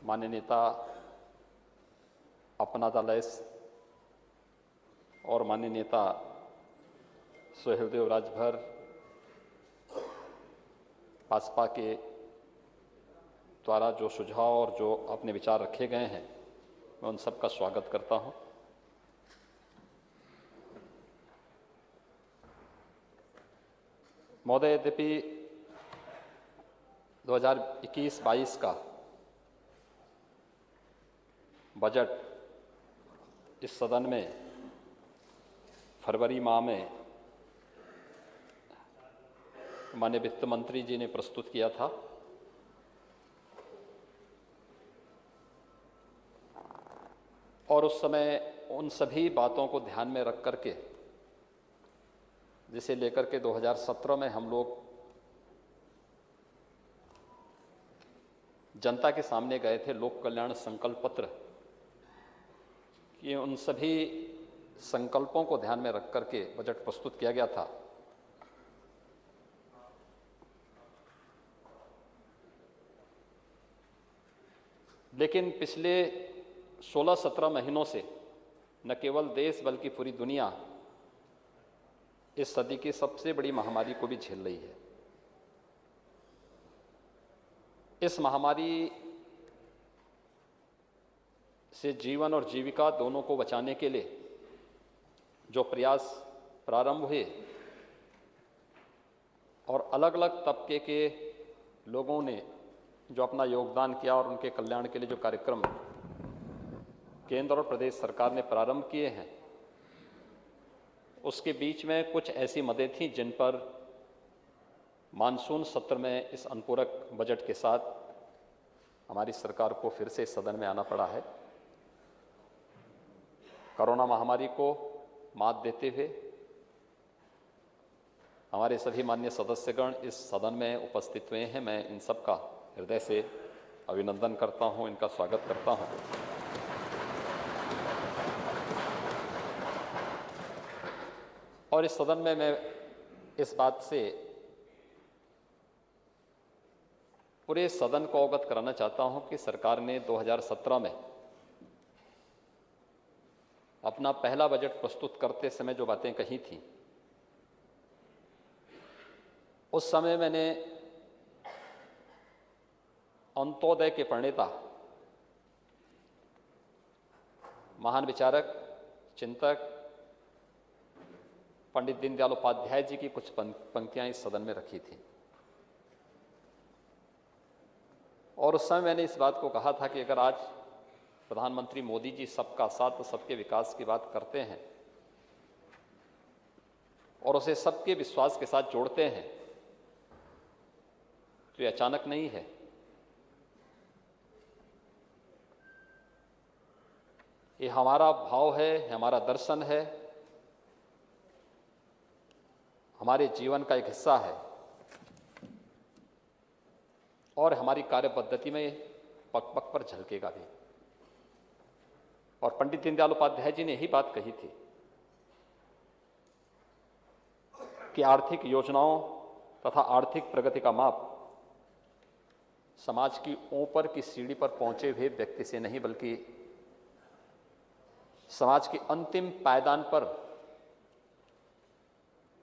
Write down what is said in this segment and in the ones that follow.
माननीय नेता अपना दल एस और माननीय नेता सुहेलदेव राजभर भाजपा के द्वारा जो सुझाव और जो अपने विचार रखे गए हैं, मैं उन सब का स्वागत करता हूं। महोदय, यद्यपि 2021-22 का बजट इस सदन में फरवरी माह में माननीय वित्त मंत्री जी ने प्रस्तुत किया था, और उस समय उन सभी बातों को ध्यान में रख करके जिसे लेकर के 2017 में हम लोग जनता के सामने गए थे लोक कल्याण संकल्प पत्र, कि उन सभी संकल्पों को ध्यान में रख करके बजट प्रस्तुत किया गया था। लेकिन पिछले 16-17 महीनों से न केवल देश बल्कि पूरी दुनिया इस सदी की सबसे बड़ी महामारी को भी झेल रही है। इस महामारी से जीवन और जीविका दोनों को बचाने के लिए जो प्रयास प्रारंभ हुए और अलग अलग तबके के लोगों ने जो अपना योगदान किया और उनके कल्याण के लिए जो कार्यक्रम केंद्र और प्रदेश सरकार ने प्रारंभ किए हैं, उसके बीच में कुछ ऐसी मदें थीं जिन पर मानसून सत्र में इस अनुपूरक बजट के साथ हमारी सरकार को फिर से सदन में आना पड़ा है। कोरोना महामारी को मात देते हुए हमारे सभी माननीय सदस्यगण इस सदन में उपस्थित हुए हैं। मैं इन सब का हृदय से अभिनंदन करता हूं, इनका स्वागत करता हूं। और इस सदन में मैं इस बात से पूरे सदन को अवगत कराना चाहता हूं कि सरकार ने 2017 में अपना पहला बजट प्रस्तुत करते समय जो बातें कही थी, उस समय मैंने अंत्योदय के प्रणेता, महान विचारक, चिंतक पंडित दीनदयाल उपाध्याय जी की कुछ पंक्तियां इस सदन में रखी थी। और उस समय मैंने इस बात को कहा था कि अगर आज प्रधानमंत्री मोदी जी सबका साथ, सबके विकास की बात करते हैं और उसे सबके विश्वास के साथ जोड़ते हैं, तो ये अचानक नहीं है। ये हमारा भाव है, हमारा दर्शन है, हमारे जीवन का एक हिस्सा है और हमारी कार्य पद्धति में पग पग पर झलकेगा भी। और पंडित दीनदयाल उपाध्याय जी ने यही बात कही थी कि आर्थिक योजनाओं तथा आर्थिक प्रगति का माप समाज की ऊपर की सीढ़ी पर पहुंचे हुए व्यक्ति से नहीं, बल्कि समाज के अंतिम पायदान पर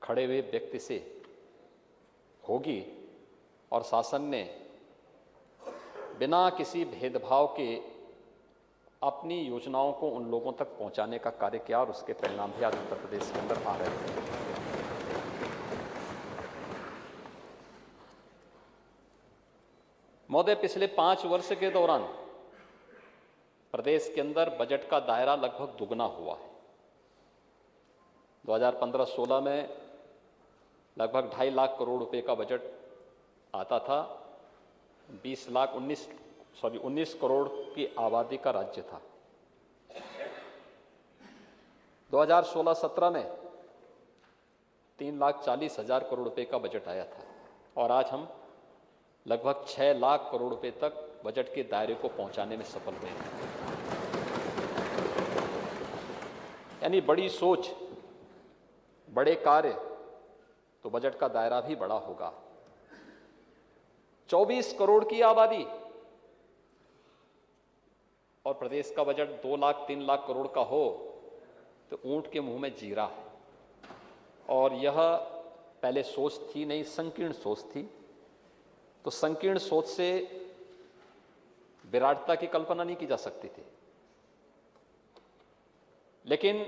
खड़े हुए व्यक्ति से होगी। और शासन ने बिना किसी भेदभाव के अपनी योजनाओं को उन लोगों तक पहुंचाने का कार्य किया और उसके परिणाम भी आज उत्तर प्रदेश के अंदर आ रहे हैं। महोदय, पिछले 5 वर्ष के दौरान प्रदेश के अंदर बजट का दायरा लगभग दुगना हुआ है। 2015-16 में लगभग 2.5 लाख करोड़ रुपए का बजट आता था। 19 करोड़ की आबादी का राज्य था। 2016-17 में 3,40,000 करोड़ रुपए का बजट आया था और आज हम लगभग 6 लाख करोड़ रुपए तक बजट के दायरे को पहुंचाने में सफल हुए हैं। यानी बड़ी सोच, बड़े कार्य, तो बजट का दायरा भी बड़ा होगा। 24 करोड़ की आबादी, और प्रदेश का बजट 2 लाख 3 लाख करोड़ का हो तो ऊंट के मुंह में जीरा है। और यह पहले सोच थी नहीं, संकीर्ण सोच थी। तो संकीर्ण सोच से विराटता की कल्पना नहीं की जा सकती थी। लेकिन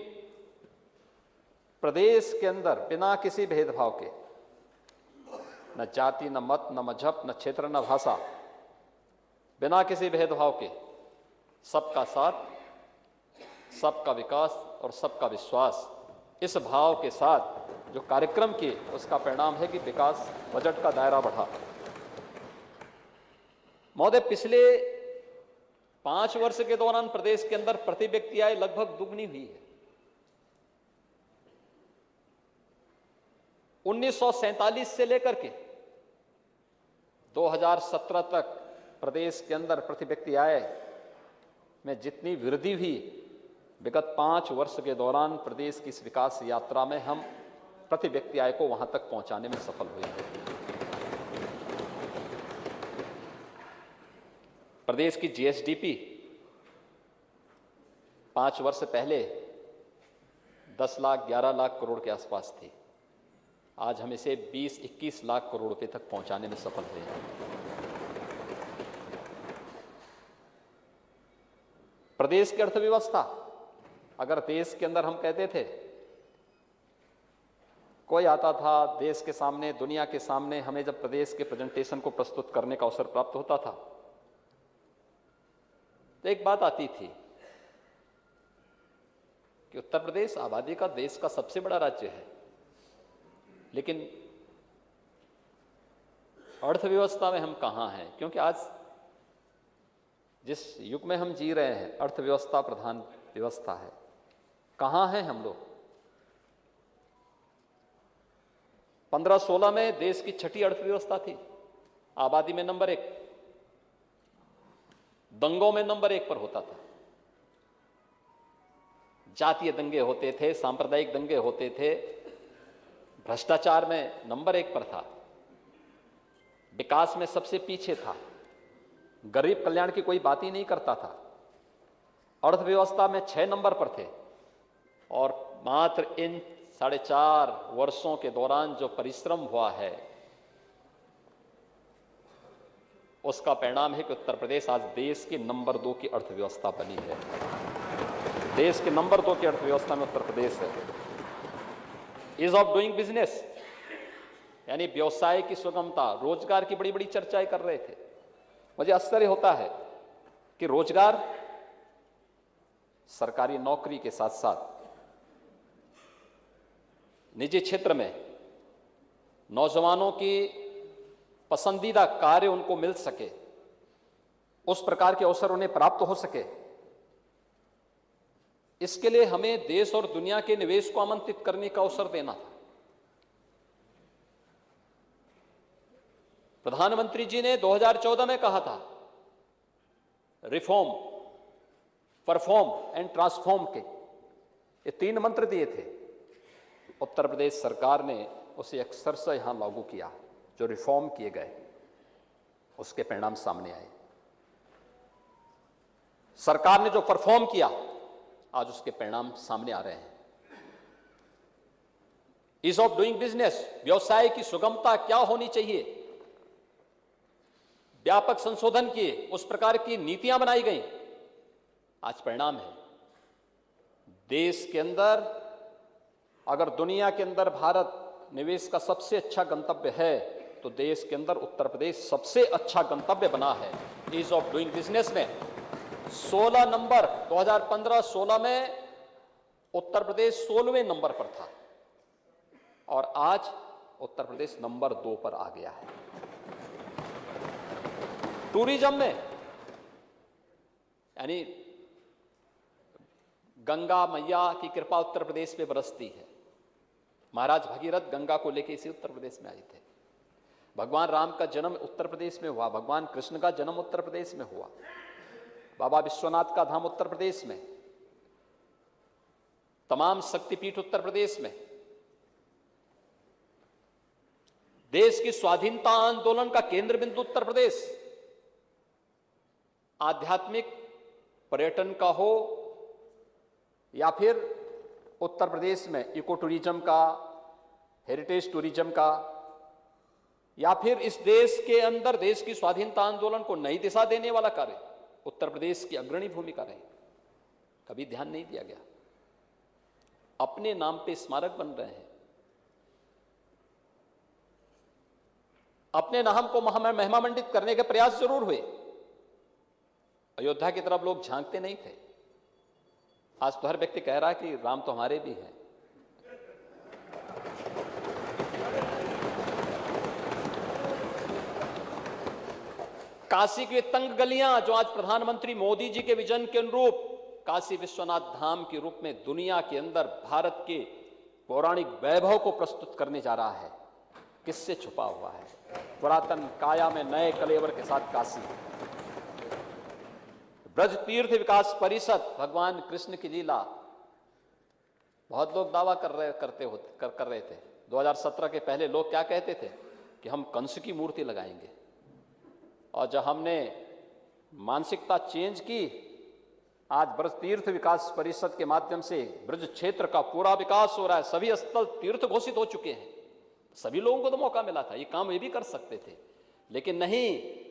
प्रदेश के अंदर बिना किसी भेदभाव के, न जाति, न मत, न मजहब, न क्षेत्र, न भाषा, बिना किसी भेदभाव के सबका साथ, सबका विकास और सबका विश्वास, इस भाव के साथ जो कार्यक्रम किए उसका परिणाम है कि विकास बजट का दायरा बढ़ा। महोदय, पिछले 5 वर्ष के दौरान प्रदेश के अंदर प्रति व्यक्ति आय लगभग दुगनी हुई है। 1947 से लेकर के 2017 तक प्रदेश के अंदर प्रति व्यक्ति आय में जितनी वृद्धि हुई, विगत 5 वर्ष के दौरान प्रदेश की इस विकास यात्रा में हम प्रति व्यक्ति आय को वहां तक पहुंचाने में सफल हुए हैं। प्रदेश की जीएसडीपी 5 वर्ष पहले 10 लाख 11 लाख करोड़ के आसपास थी। आज हम इसे 20-21 लाख करोड़ रुपए तक पहुंचाने में सफल हुए हैं। प्रदेश की अर्थव्यवस्था, अगर देश के अंदर हम कहते थे, कोई आता था देश के सामने, दुनिया के सामने, हमें जब प्रदेश के प्रेजेंटेशन को प्रस्तुत करने का अवसर प्राप्त होता था तो एक बात आती थी कि उत्तर प्रदेश आबादी का देश का सबसे बड़ा राज्य है, लेकिन अर्थव्यवस्था में हम कहां हैं? क्योंकि आज जिस युग में हम जी रहे हैं, अर्थव्यवस्था प्रधान व्यवस्था है। कहां हैं हम लोग? 15-16 में देश की 6ठी अर्थव्यवस्था थी, आबादी में नंबर 1, दंगों में नंबर 1 पर होता था। जातीय दंगे होते थे, सांप्रदायिक दंगे होते थे, भ्रष्टाचार में नंबर 1 पर था, विकास में सबसे पीछे था, गरीब कल्याण की कोई बात ही नहीं करता था, अर्थव्यवस्था में 6 नंबर पर थे। और मात्र इन 4.5 वर्षों के दौरान जो परिश्रम हुआ है उसका परिणाम है कि उत्तर प्रदेश आज देश की नंबर 2 की अर्थव्यवस्था बनी है। देश के नंबर 2 की अर्थव्यवस्था में उत्तर प्रदेश है। ईज ऑफ डूइंग बिजनेस, यानी व्यवसाय की सुगमता, रोजगार की बड़ी बड़ी चर्चाएं कर रहे थे। मुझे आश्चर्य होता है कि रोजगार, सरकारी नौकरी के साथ साथ निजी क्षेत्र में नौजवानों की पसंदीदा कार्य उनको मिल सके, उस प्रकार के अवसर उन्हें प्राप्त हो सके, इसके लिए हमें देश और दुनिया के निवेश को आमंत्रित करने का अवसर देना था। प्रधानमंत्री जी ने 2014 में कहा था, रिफॉर्म, परफॉर्म एंड ट्रांसफॉर्म के ये 3 मंत्र दिए थे। उत्तर प्रदेश सरकार ने उसे अक्षरशः यहां लागू किया। जो रिफॉर्म किए गए उसके परिणाम सामने आए। सरकार ने जो परफॉर्म किया आज उसके परिणाम सामने आ रहे हैं। ईज ऑफ डूइंग बिजनेस, व्यवसाय की सुगमता क्या होनी चाहिए, व्यापक संशोधन किए, उस प्रकार की नीतियां बनाई गई। आज परिणाम है, देश के अंदर, अगर दुनिया के अंदर भारत निवेश का सबसे अच्छा गंतव्य है तो देश के अंदर उत्तर प्रदेश सबसे अच्छा गंतव्य बना है। ईज ऑफ डूइंग बिजनेस में 16 नंबर, 2015-16 में उत्तर प्रदेश 16वें नंबर पर था और आज उत्तर प्रदेश नंबर 2 पर आ गया है। टूरिज्म में, यानी गंगा मैया की कृपा उत्तर प्रदेश पे बरसती है। महाराज भगीरथ गंगा को लेकर इसी उत्तर प्रदेश में आए थे। भगवान राम का जन्म उत्तर प्रदेश में हुआ, भगवान कृष्ण का जन्म उत्तर प्रदेश में हुआ, बाबा विश्वनाथ का धाम उत्तर प्रदेश में, तमाम शक्तिपीठ उत्तर प्रदेश में। देश की स्वाधीनता आंदोलन का केंद्र बिंदु उत्तर प्रदेश, आध्यात्मिक पर्यटन का हो या फिर उत्तर प्रदेश में इको टूरिज्म का, हेरिटेज टूरिज्म का, या फिर इस देश के अंदर देश की स्वाधीनता आंदोलन को नई दिशा देने वाला कार्य उत्तर प्रदेश की अग्रणी भूमिका रही, कभी ध्यान नहीं दिया गया। अपने नाम पे स्मारक बन रहे हैं, अपने नाम को महिमामंडित करने के प्रयास जरूर हुए, अयोध्या की तरफ लोग झांकते नहीं थे। आज तो हर व्यक्ति कह रहा है कि राम तो हमारे भी हैं। काशी की तंग गलियां जो आज प्रधानमंत्री मोदी जी के विजन के अनुरूप काशी विश्वनाथ धाम के रूप में दुनिया के अंदर भारत के पौराणिक वैभव को प्रस्तुत करने जा रहा है, किससे छुपा हुआ है? पुरातन काया में नए कलेवर के साथ काशी। ब्रज तीर्थ विकास परिषद, भगवान कृष्ण की लीला, बहुत लोग दावा कर रहे थे। 2017 के पहले लोग क्या कहते थे कि हम कंस की मूर्ति लगाएंगे, और जब हमने मानसिकता चेंज की, आज ब्रज तीर्थ विकास परिषद के माध्यम से ब्रज क्षेत्र का पूरा विकास हो रहा है, सभी स्थल तीर्थ घोषित हो चुके हैं। सभी लोगों को तो मौका मिला था, ये काम ये भी कर सकते थे, लेकिन नहीं।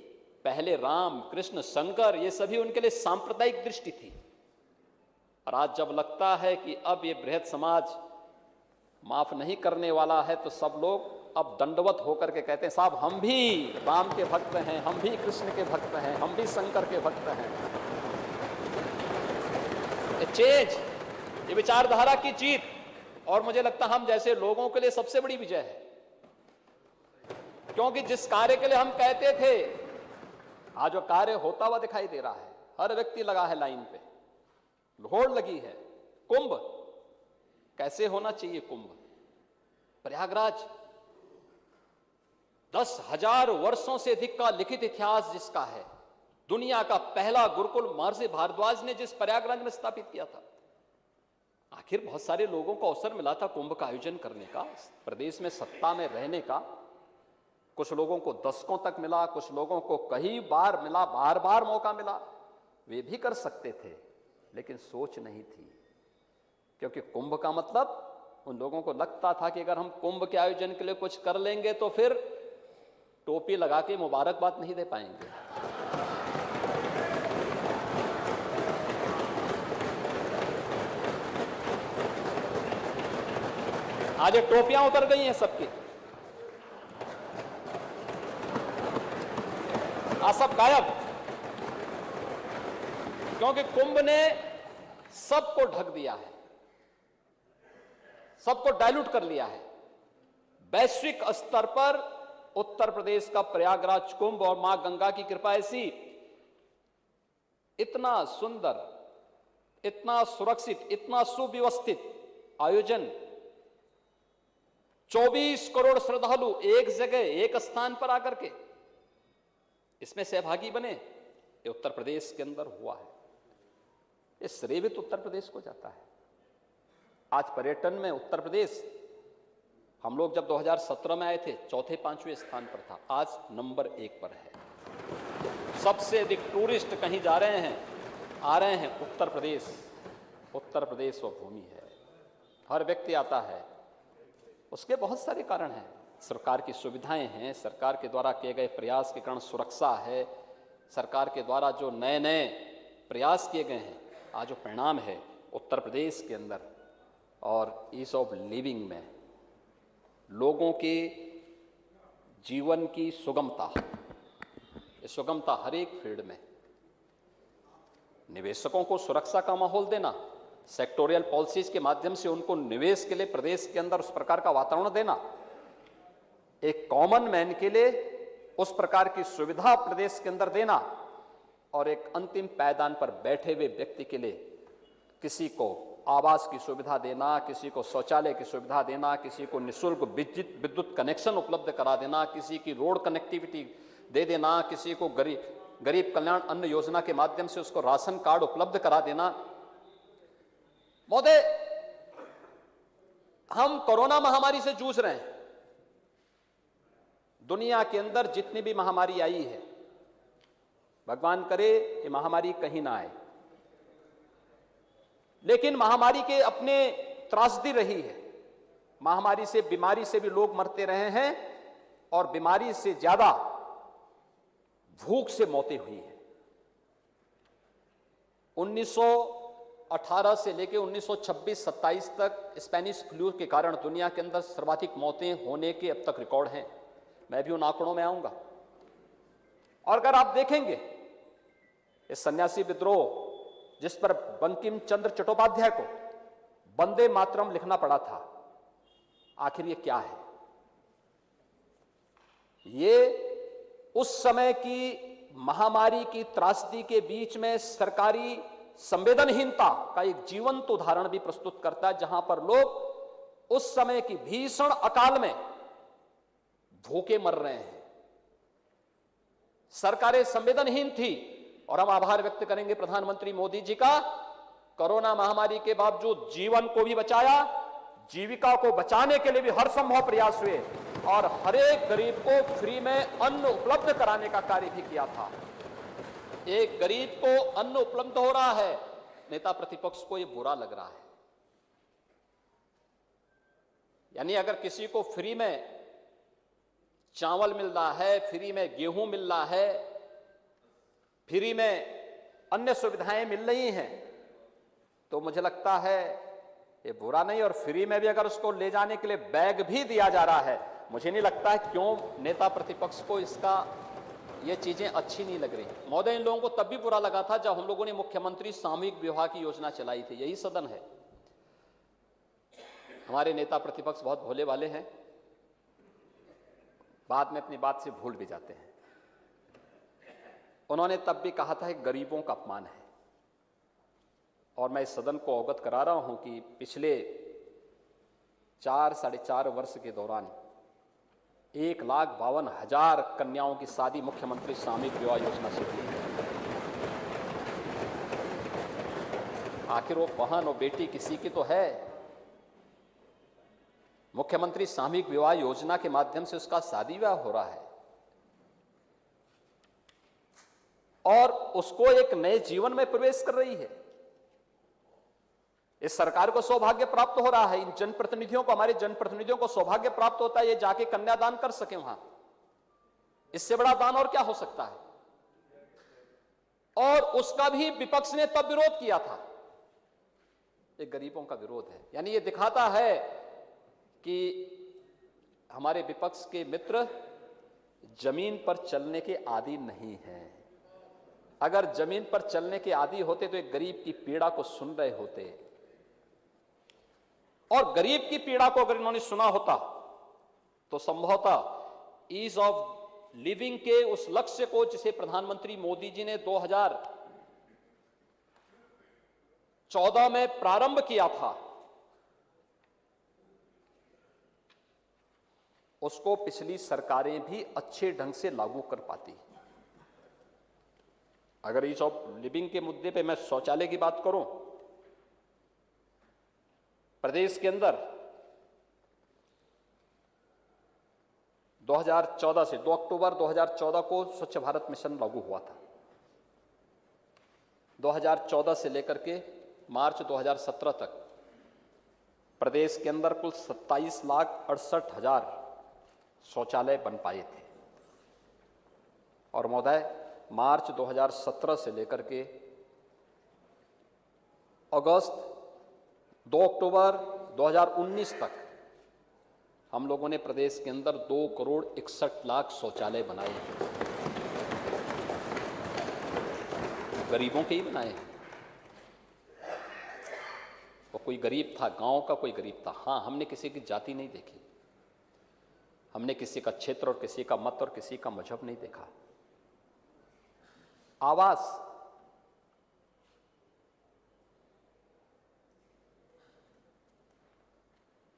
पहले राम, कृष्ण, शंकर, ये सभी उनके लिए सांप्रदायिक दृष्टि थी। और आज जब लगता है कि अब ये बृहद समाज माफ नहीं करने वाला है, तो सब लोग अब दंडवत होकर के कहते हैं साहब हम भी राम के भक्त हैं, हम भी कृष्ण के भक्त हैं, हम भी शंकर के भक्त हैं। ये चेंज, ये विचारधारा की जीत, और मुझे लगता हम जैसे लोगों के लिए सबसे बड़ी विजय है, क्योंकि जिस कार्य के लिए हम कहते थे आज वो कार्य होता हुआ दिखाई दे रहा है। हर व्यक्ति लगा है लाइन पे, होड़ लगी है। कुंभ कैसे होना चाहिए? कुंभ प्रयागराज 10,000 वर्षों से अधिक का लिखित इतिहास जिसका है, दुनिया का पहला गुरुकुल महर्षि भारद्वाज ने जिस प्रयागराज में स्थापित किया था। आखिर बहुत सारे लोगों को अवसर मिला था कुंभ का आयोजन करने का, प्रदेश में सत्ता में रहने का। कुछ लोगों को दशकों तक मिला, कुछ लोगों को कई बार मिला, बार बार मौका मिला, वे भी कर सकते थे, लेकिन सोच नहीं थी। क्योंकि कुंभ का मतलब उन लोगों को लगता था कि अगर हम कुंभ के आयोजन के लिए कुछ कर लेंगे तो फिर टोपी लगा के मुबारकबाद नहीं दे पाएंगे। आज ये टोपियां उतर गई हैं सबकी, आज सब गायब, क्योंकि कुंभ ने सबको ढक दिया है, सबको डाइल्यूट कर लिया है। वैश्विक स्तर पर उत्तर प्रदेश का प्रयागराज कुंभ और मां गंगा की कृपा ऐसी, इतना सुंदर, इतना सुरक्षित, इतना सुव्यवस्थित आयोजन, 24 करोड़ श्रद्धालु एक जगह एक स्थान पर आकर के इसमें सहभागी बने, ये उत्तर प्रदेश के अंदर हुआ है। ये श्रेय भी तो उत्तर प्रदेश को जाता है। आज पर्यटन में उत्तर प्रदेश, हम लोग जब 2017 में आए थे चौथे पांचवें स्थान पर था, आज नंबर 1 पर है। सबसे अधिक टूरिस्ट कहीं जा रहे हैं, आ रहे हैं उत्तर प्रदेश। उत्तर प्रदेश वो भूमि है, हर व्यक्ति आता है। उसके बहुत सारे कारण हैं, सरकार की सुविधाएं हैं, सरकार के द्वारा किए गए प्रयास के कारण सुरक्षा है, सरकार के द्वारा जो नए नए प्रयास किए गए हैं, आज जो परिणाम है उत्तर प्रदेश के अंदर। और ईज ऑफ लिविंग में लोगों के जीवन की सुगमता, ये सुगमता हर एक फील्ड में, निवेशकों को सुरक्षा का माहौल देना, सेक्टोरियल पॉलिसीज के माध्यम से उनको निवेश के लिए प्रदेश के अंदर उस प्रकार का वातावरण देना, एक कॉमन मैन के लिए उस प्रकार की सुविधा प्रदेश के अंदर देना, और एक अंतिम पायदान पर बैठे हुए व्यक्ति के लिए किसी को आवास की सुविधा देना, किसी को शौचालय की सुविधा देना, किसी को निःशुल्क विद्युत कनेक्शन उपलब्ध करा देना, किसी की रोड कनेक्टिविटी दे देना, किसी को गरीब कल्याण अन्न योजना के माध्यम से उसको राशन कार्ड उपलब्ध करा देना। महोदय, हम कोरोना महामारी से जूझ रहे हैं। दुनिया के अंदर जितनी भी महामारी आई है, भगवान करे ये महामारी कहीं ना आए, लेकिन महामारी के अपने त्रासदी रही है। महामारी से, बीमारी से भी लोग मरते रहे हैं और बीमारी से ज्यादा भूख से मौतें हुई है। 1918 से लेकर 1926-27 तक स्पेनिश फ्लू के कारण दुनिया के अंदर सर्वाधिक मौतें होने के अब तक रिकॉर्ड हैं। मैं भी उन आंकड़ों में आऊंगा। और अगर आप देखेंगे इस सन्यासी विद्रोह जिस पर बंकिम चंद्र चट्टोपाध्याय को वंदे मातरम लिखना पड़ा था, आखिर ये क्या है? ये उस समय की महामारी की त्रासदी के बीच में सरकारी संवेदनहीनता का एक जीवंत उदाहरण भी प्रस्तुत करता है, जहां पर लोग उस समय की भीषण अकाल में भूखे मर रहे हैं। सरकारें संवेदनहीन थी और हम आभार व्यक्त करेंगे प्रधानमंत्री मोदी जी का। कोरोना महामारी के बावजूद जीवन को भी बचाया, जीविका को बचाने के लिए भी हर संभव प्रयास हुए और हर एक गरीब को फ्री में अन्न उपलब्ध कराने का कार्य भी किया था। एक गरीब को अन्न उपलब्ध हो रहा है, नेता प्रतिपक्ष को यह बुरा लग रहा है। यानी अगर किसी को फ्री में चावल मिल रहा है, फ्री में गेहूं मिल रहा है, फ्री में अन्य सुविधाएं मिल रही हैं, तो मुझे लगता है ये बुरा नहीं। और फ्री में भी अगर उसको ले जाने के लिए बैग भी दिया जा रहा है, मुझे नहीं लगता है क्यों नेता प्रतिपक्ष को इसका ये चीजें अच्छी नहीं लग रही। महोदय, इन लोगों को तब भी बुरा लगा था जब हम लोगों ने मुख्यमंत्री सामूहिक विवाह की योजना चलाई थी। यही सदन है। हमारे नेता प्रतिपक्ष बहुत भोले वाले हैं, बाद में अपनी बात से भूल भी जाते हैं। उन्होंने तब भी कहा था कि गरीबों का अपमान है। और मैं इस सदन को अवगत करा रहा हूं कि पिछले 4-4.5 वर्ष के दौरान 1,52,000 कन्याओं की शादी मुख्यमंत्री सामूहिक विवाह योजना से हुई है। आखिर वो बहन और बेटी किसी की तो है। मुख्यमंत्री सामूहिक विवाह योजना के माध्यम से उसका शादी विवाह हो रहा है और उसको एक नए जीवन में प्रवेश कर रही है। इस सरकार को सौभाग्य प्राप्त हो रहा है, इन जनप्रतिनिधियों को, हमारे जनप्रतिनिधियों को सौभाग्य प्राप्त होता है ये जाके कन्यादान कर सके वहां। इससे बड़ा दान और क्या हो सकता है? और उसका भी विपक्ष ने तब विरोध किया था। ये गरीबों का विरोध है। यानी ये दिखाता है कि हमारे विपक्ष के मित्र जमीन पर चलने के आदी नहीं हैं। अगर जमीन पर चलने के आदी होते तो एक गरीब की पीड़ा को सुन रहे होते, और गरीब की पीड़ा को अगर इन्होंने सुना होता तो संभवतः ईज ऑफ लिविंग के उस लक्ष्य को जिसे प्रधानमंत्री मोदी जी ने 2014 में प्रारंभ किया था, उसको पिछली सरकारें भी अच्छे ढंग से लागू कर पाती। अगर ईज ऑफ लिविंग के मुद्दे पे मैं शौचालय की बात करूं, प्रदेश के अंदर 2014 से 2 अक्टूबर 2014 को स्वच्छ भारत मिशन लागू हुआ था। 2014 से लेकर के मार्च 2017 तक प्रदेश के अंदर कुल 27,68,000 शौचालय बन पाए थे। और महोदय, मार्च 2017 से लेकर के अगस्त 2 अक्टूबर 2019 तक हम लोगों ने प्रदेश के अंदर 2,61,00,000 शौचालय बनाए हैं। गरीबों के ही बनाए हैं। वो कोई गरीब था, गांव का कोई गरीब था। हाँ, हमने किसी की जाति नहीं देखी, हमने किसी का क्षेत्र और किसी का मत और किसी का मजहब नहीं देखा। आवास,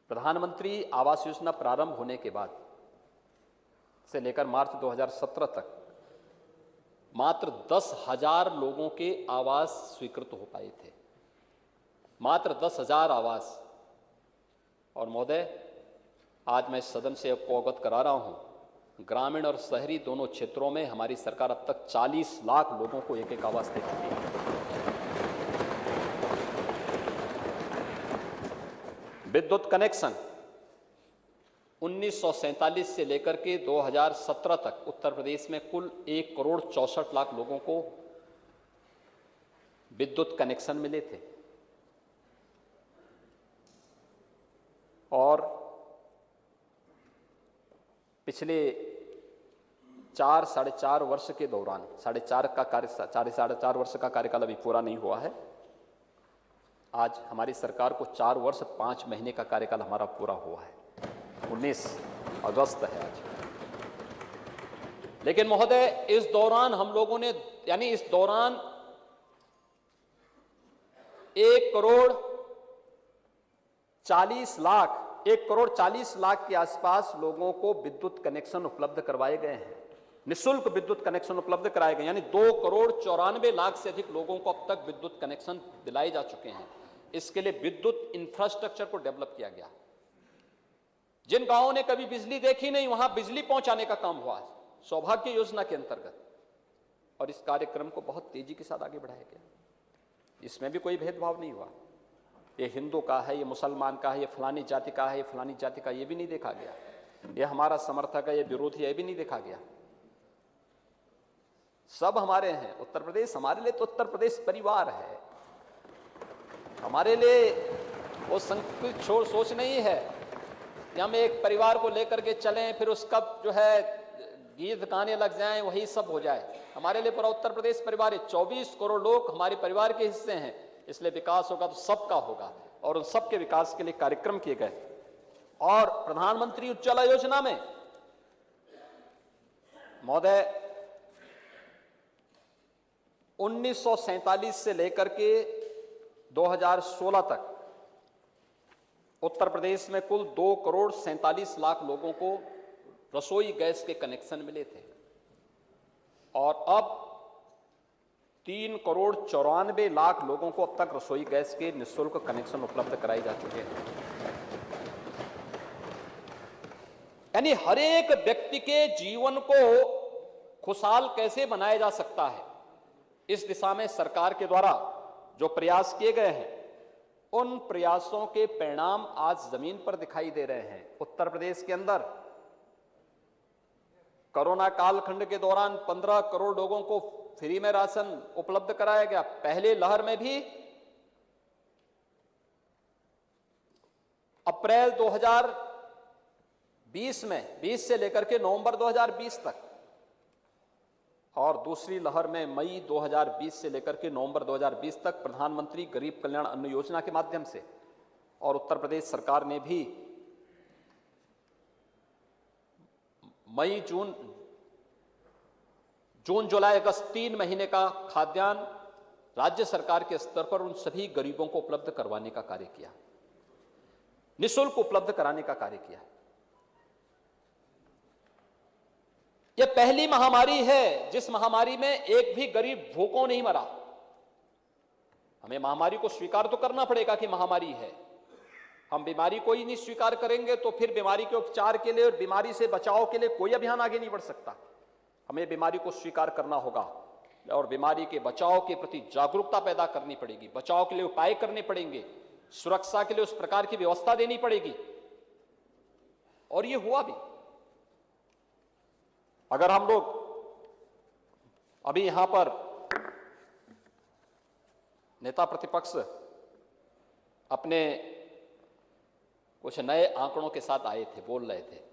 प्रधानमंत्री आवास योजना प्रारंभ होने के बाद से लेकर मार्च 2017 तक मात्र 10,000 लोगों के आवास स्वीकृत हो पाए थे। मात्र 10,000 आवास। और महोदय, आज मैं सदन से आपको अवगत करा रहा हूं, ग्रामीण और शहरी दोनों क्षेत्रों में हमारी सरकार अब तक 40 लाख लोगों को एक-एक आवास दे चुकी है। विद्युत कनेक्शन 1947 से लेकर के 2017 तक उत्तर प्रदेश में कुल 1,64,00,000 लोगों को विद्युत कनेक्शन मिले थे और पिछले 4-4.5 वर्ष के दौरान साढ़े चार वर्ष का कार्यकाल अभी पूरा नहीं हुआ है। आज हमारी सरकार को 4 वर्ष 5 महीने का कार्यकाल हमारा पूरा हुआ है। 19 अगस्त है आज। लेकिन महोदय, इस दौरान हम लोगों ने इस दौरान 1,40,00,000 के आसपास लोगों को विद्युत कनेक्शन उपलब्ध करवाए गए हैं। निःशुल्क विद्युत कनेक्शन उपलब्ध कराए गए, यानी 2,94,00,000 से अधिक लोगों को अब तक विद्युत कनेक्शन दिलाए जा चुके हैं। इसके लिए विद्युत इंफ्रास्ट्रक्चर को डेवलप किया गया। जिन गांवों ने कभी बिजली देखी नहीं, वहां बिजली पहुंचाने का काम हुआ सौभाग्य योजना के अंतर्गत, और इस कार्यक्रम को बहुत तेजी के साथ आगे बढ़ाया गया। इसमें भी कोई भेदभाव नहीं हुआ, ये हिंदू का है, ये मुसलमान का है, ये फलानी जाति का है, ये फलानी जाति का, ये भी नहीं देखा गया। ये हमारा समर्थक है, ये विरोधी है, ये भी नहीं देखा गया। सब हमारे हैं। उत्तर प्रदेश हमारे लिए तो उत्तर प्रदेश परिवार है। हमारे लिए वो संकुचित सोच नहीं है कि हम एक परिवार को लेकर के चलें, फिर उसका जो है गीत गाने लग जाएं, वही सब हो जाए। हमारे लिए पूरा उत्तर प्रदेश परिवार है। 24 करोड़ लोग हमारे परिवार के हिस्से हैं, इसलिए विकास होगा तो सबका होगा, और उन सबके विकास के लिए कार्यक्रम किए गए। और प्रधानमंत्री उज्ज्वला योजना में महोदय 1947 से लेकर के 2016 तक उत्तर प्रदेश में कुल 2,47,00,000 लोगों को रसोई गैस के कनेक्शन मिले थे, और अब 3,94,00,000 लोगों को अब तक रसोई गैस के निःशुल्क कनेक्शन उपलब्ध कराए जा चुके हैं। यानी हर एक व्यक्ति के जीवन को खुशहाल कैसे बनाया जा सकता है, इस दिशा में सरकार के द्वारा जो प्रयास किए गए हैं, उन प्रयासों के परिणाम आज जमीन पर दिखाई दे रहे हैं। उत्तर प्रदेश के अंदर कोरोना कालखंड के दौरान 15 करोड़ लोगों को फ्री में राशन उपलब्ध कराया गया। पहले लहर में भी अप्रैल 2020 में 20 से लेकर के नवंबर 2020 तक, और दूसरी लहर में मई 2020 से लेकर के नवंबर 2020 तक प्रधानमंत्री गरीब कल्याण अन्न योजना के माध्यम से, और उत्तर प्रदेश सरकार ने भी मई जून जुलाई अगस्त 3 महीने का खाद्यान्न राज्य सरकार के स्तर पर उन सभी गरीबों को उपलब्ध करवाने का कार्य किया, निःशुल्क उपलब्ध कराने का कार्य किया। यह पहली महामारी है जिस महामारी में एक भी गरीब भूखों नहीं मरा। हमें महामारी को स्वीकार तो करना पड़ेगा कि महामारी है। हम बीमारी को ही नहीं स्वीकार करेंगे तो फिर बीमारी के उपचार के लिए और बीमारी से बचाव के लिए कोई अभियान आगे नहीं बढ़ सकता। हमें बीमारी को स्वीकार करना होगा और बीमारी के बचाव के प्रति जागरूकता पैदा करनी पड़ेगी, बचाव के लिए उपाय करने पड़ेंगे, सुरक्षा के लिए उस प्रकार की व्यवस्था देनी पड़ेगी, और यह हुआ भी। अगर हम लोग अभी यहां पर नेता प्रतिपक्ष अपने कुछ नए आंकड़ों के साथ आए थे, बोल रहे थे।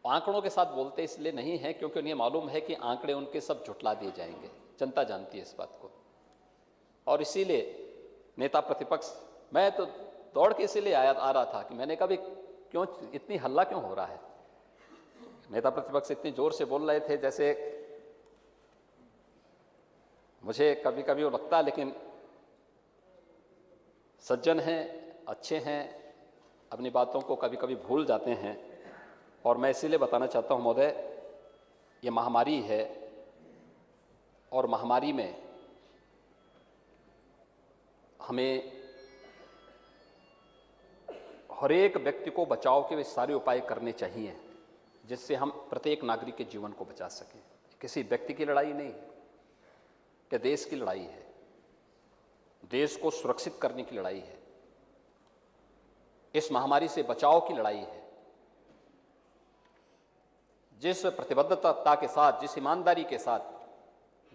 आंकड़ों के साथ बोलते इसलिए नहीं है क्योंकि उन्हें मालूम है कि आंकड़े उनके सब झुटला दिए जाएंगे, जनता जानती है इस बात को। और इसीलिए नेता प्रतिपक्ष, मैं तो दौड़ के इसीलिए आ रहा था कि मैंने कहा क्यों इतनी हल्ला क्यों हो रहा है। नेता प्रतिपक्ष इतनी जोर से बोल रहे थे जैसे मुझे कभी कभी वो लगता है, लेकिन सज्जन हैं, अच्छे हैं, अपनी बातों को कभी कभी भूल जाते हैं। और मैं इसीलिए बताना चाहता हूं महोदय, ये महामारी है और महामारी में हमें हर एक व्यक्ति को बचाव के वे सारे उपाय करने चाहिए जिससे हम प्रत्येक नागरिक के जीवन को बचा सकें। किसी व्यक्ति की लड़ाई नहीं, कि देश की लड़ाई है, देश को सुरक्षित करने की लड़ाई है। इस महामारी से बचाव की लड़ाई है। जिस प्रतिबद्धता के साथ, जिस ईमानदारी के साथ,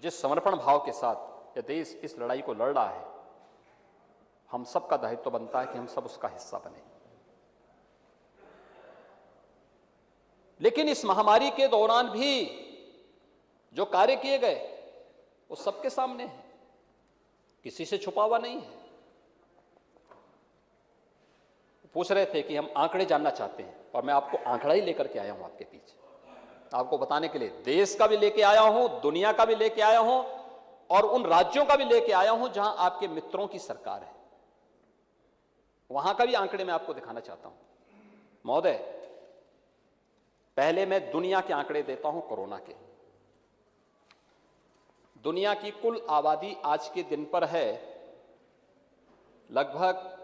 जिस समर्पण भाव के साथ यह देश इस लड़ाई को लड़ रहा है, हम सबका दायित्व बनता है कि हम सब उसका हिस्सा बने। लेकिन इस महामारी के दौरान भी जो कार्य किए गए वो सबके सामने है, किसी से छुपा हुआ नहीं है। पूछ रहे थे कि हम आंकड़े जानना चाहते हैं, और मैं आपको आंकड़ा ही लेकर के आया हूं आपके पीछे, आपको बताने के लिए। देश का भी लेके आया हूं, दुनिया का भी लेके आया हूं, और उन राज्यों का भी लेके आया हूं जहां आपके मित्रों की सरकार है, वहां का भी आंकड़े मैं आपको दिखाना चाहता हूं। महोदय, पहले मैं दुनिया के आंकड़े देता हूं कोरोना के। दुनिया की कुल आबादी आज के दिन पर है लगभग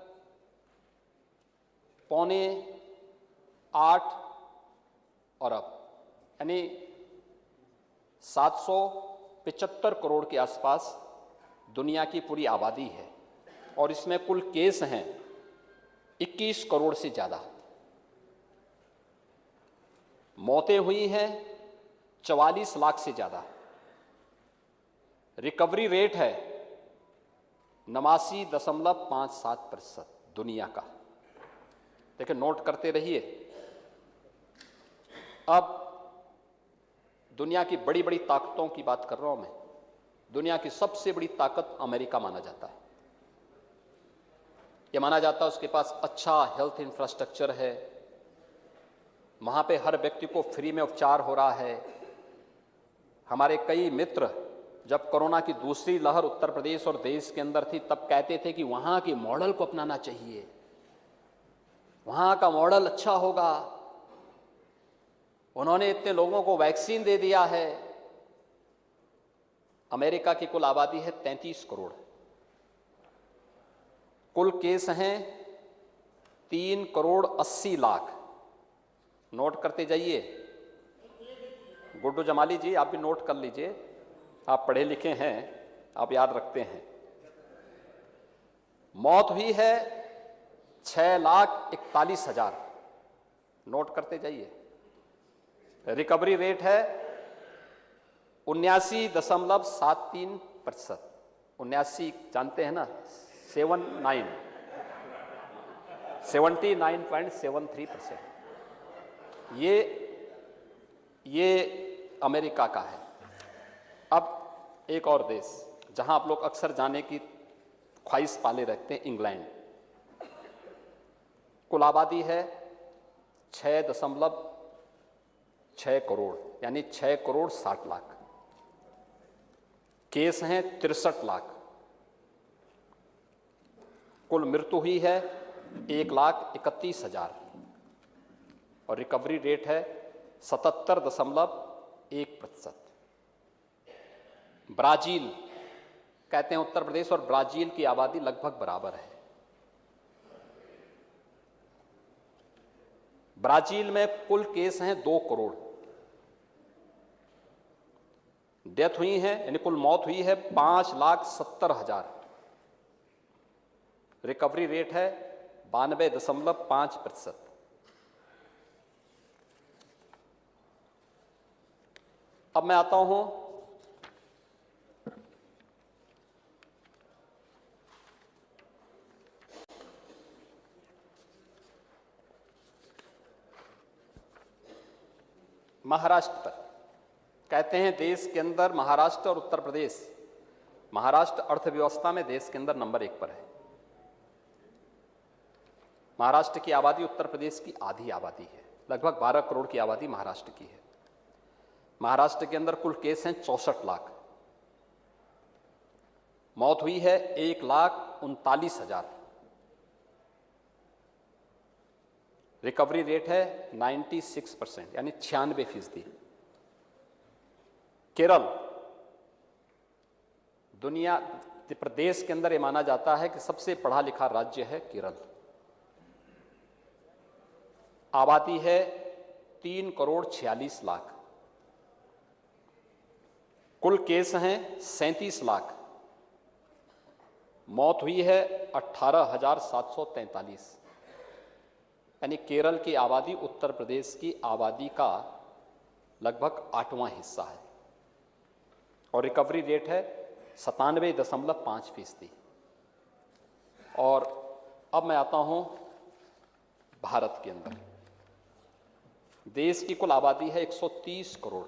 7.8 अरब, यानी 775 करोड़ के आसपास दुनिया की पूरी आबादी है, और इसमें कुल केस हैं 21 करोड़ से ज्यादा। मौतें हुई हैं 44 लाख से ज्यादा। रिकवरी रेट है 89.57% दुनिया का। देखिए, नोट करते रहिए। अब दुनिया की बड़ी बड़ी ताकतों की बात कर रहा हूं मैं। दुनिया की सबसे बड़ी ताकत अमेरिका माना जाता है। यह माना जाता है उसके पास अच्छा हेल्थ इंफ्रास्ट्रक्चर है, वहां पे हर व्यक्ति को फ्री में उपचार हो रहा है। हमारे कई मित्र जब कोरोना की दूसरी लहर उत्तर प्रदेश और देश के अंदर थी, तब कहते थे कि वहां के मॉडल को अपनाना चाहिए, वहां का मॉडल अच्छा होगा। उन्होंने इतने लोगों को वैक्सीन दे दिया है। अमेरिका की कुल आबादी है 33 करोड़, कुल केस हैं 3 करोड़ 80 लाख। नोट करते जाइए। गुड्डू जमाली जी, आप भी नोट कर लीजिए, आप पढ़े लिखे हैं, आप याद रखते हैं। मौत हुई है 6,41,000। नोट करते जाइए। रिकवरी रेट है 79.73%। 79 जानते हैं ना, 79.73%। ये अमेरिका का है। अब एक और देश जहां आप लोग अक्सर जाने की ख्वाहिश पाले रखते हैं, इंग्लैंड। कुल आबादी है 6.6 करोड़, यानी 6 करोड़ 60 लाख। केस हैं 63 लाख। कुल मृत्यु हुई है 1,31,000, और रिकवरी रेट है 77.1%। ब्राजील, कहते हैं उत्तर प्रदेश और ब्राजील की आबादी लगभग बराबर है। ब्राजील में कुल केस हैं 2 करोड़। डेथ हुई है, यानी कुल मौत हुई है 5,70,000। रिकवरी रेट है 92.5%। अब मैं आता हूं महाराष्ट्र पर। कहते हैं देश के अंदर महाराष्ट्र और उत्तर प्रदेश, महाराष्ट्र अर्थव्यवस्था में देश के अंदर नंबर 1 पर है। महाराष्ट्र की आबादी उत्तर प्रदेश की आधी आबादी है, लगभग 12 करोड़ की आबादी महाराष्ट्र की है। महाराष्ट्र के अंदर कुल केस हैं 64 लाख। मौत हुई है 1,39,000। रिकवरी रेट है 96%, यानी 96%। केरल, दुनिया प्रदेश के अंदर यह माना जाता है कि सबसे पढ़ा लिखा राज्य है केरल। आबादी है 3 करोड़ 46 लाख। कुल केस हैं 37 लाख। मौत हुई है 18,743। यानी केरल की आबादी उत्तर प्रदेश की आबादी का लगभग 8वां हिस्सा है और रिकवरी रेट है 97.5%। और अब मैं आता हूं भारत के अंदर। देश की कुल आबादी है 130 करोड़,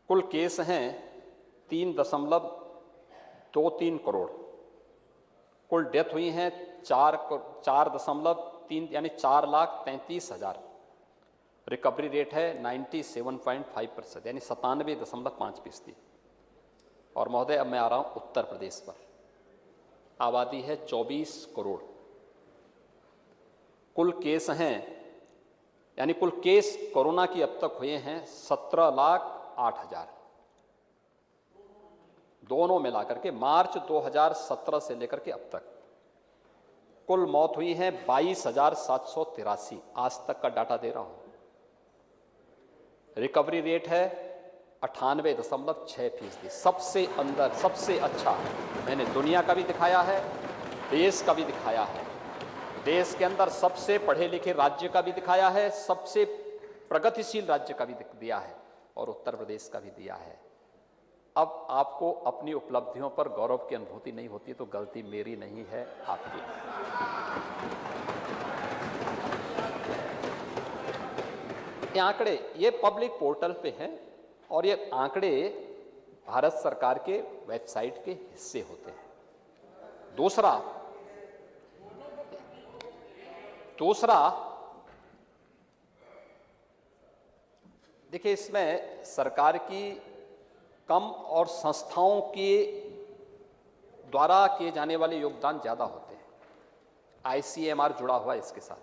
कुल केस हैं 3.23 करोड़, कुल डेथ हुई हैं 4.3 यानी 4,33,000। रिकवरी रेट है 97.5% यानी 97.5%। और महोदय अब मैं आ रहा हूं उत्तर प्रदेश पर। आबादी है 24 करोड़, कुल केस हैं यानी कुल केस कोरोना की अब तक हुए हैं 17,08,000। दोनों मिलाकर के मार्च 2017 से लेकर के अब तक कुल मौत हुई है 22,783। आज तक का डाटा दे रहा हूं। रिकवरी रेट है 98.6%। सबसे अंदर सबसे अच्छा मैंने दुनिया का भी दिखाया है, देश का भी दिखाया है। देश के अंदर सबसे पढ़े लिखे राज्य का भी दिखाया है, सबसे प्रगतिशील राज्य का भी दिया है और उत्तर प्रदेश का भी दिया है। अब आपको अपनी उपलब्धियों पर गौरव की अनुभूति नहीं होती तो गलती मेरी नहीं है, आपकी। ये आंकड़े ये पब्लिक पोर्टल पे हैं और ये आंकड़े भारत सरकार के वेबसाइट के हिस्से होते हैं। दूसरा देखिए, इसमें सरकार की कम और संस्थाओं के द्वारा किए जाने वाले योगदान ज्यादा होते हैं। ICMR जुड़ा हुआ है इसके साथ।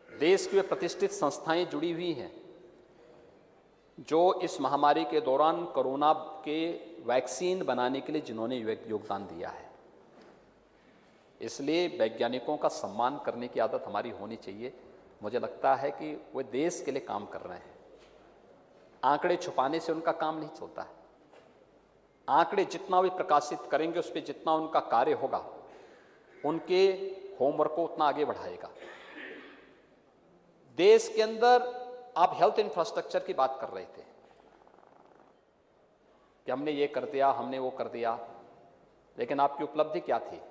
देश की प्रतिष्ठित संस्थाएं जुड़ी हुई हैं जो इस महामारी के दौरान कोरोना के वैक्सीन बनाने के लिए जिन्होंने योगदान दिया है। इसलिए वैज्ञानिकों का सम्मान करने की आदत हमारी होनी चाहिए। मुझे लगता है कि वे देश के लिए काम कर रहे हैं। आंकड़े छुपाने से उनका काम नहीं चलता है। आंकड़े जितना भी प्रकाशित करेंगे उस पर जितना उनका कार्य होगा, उनके होमवर्क को उतना आगे बढ़ाएगा। देश के अंदर आप हेल्थ इंफ्रास्ट्रक्चर की बात कर रहे थे कि हमने ये कर दिया, हमने वो कर दिया, लेकिन आपकी उपलब्धि क्या थी?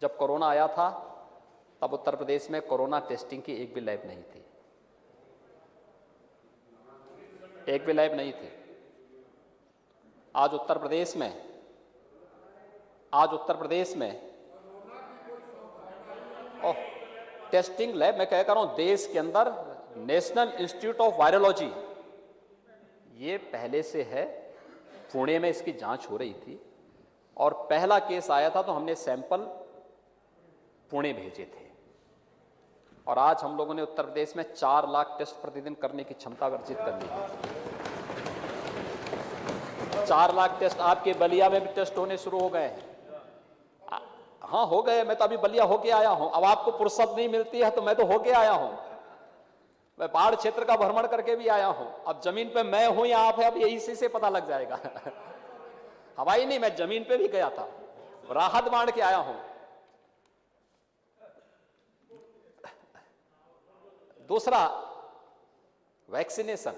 जब कोरोना आया था तब उत्तर प्रदेश में कोरोना टेस्टिंग की एक भी लैब नहीं थी, एक भी लैब नहीं थी। आज उत्तर प्रदेश में टेस्टिंग लैब, मैं कह रहा हूं देश के अंदर नेशनल इंस्टीट्यूट ऑफ वायरोलॉजी, ये पहले से है। पुणे में इसकी जांच हो रही थी और पहला केस आया था तो हमने सैंपल पुणे भेजे थे। और आज हम लोगों ने उत्तर प्रदेश में 4 लाख टेस्ट प्रतिदिन करने की क्षमता अर्जित कर ली है। 4 लाख टेस्ट आपके बलिया में भी टेस्ट होने शुरू हो गए हैं। हाँ, हो गए। मैं तो अभी बलिया होके आया हूं। अब आपको फुर्सत नहीं मिलती है तो मैं तो होके आया हूं। मैं बाढ़ क्षेत्र का भ्रमण करके भी आया हूं। अब जमीन पे मैं हूं या आप है, अब यही से पता लग जाएगा। हवाई नहीं, मैं जमीन पे भी गया था, राहत बांट के आया हूं। दूसरा, वैक्सीनेशन,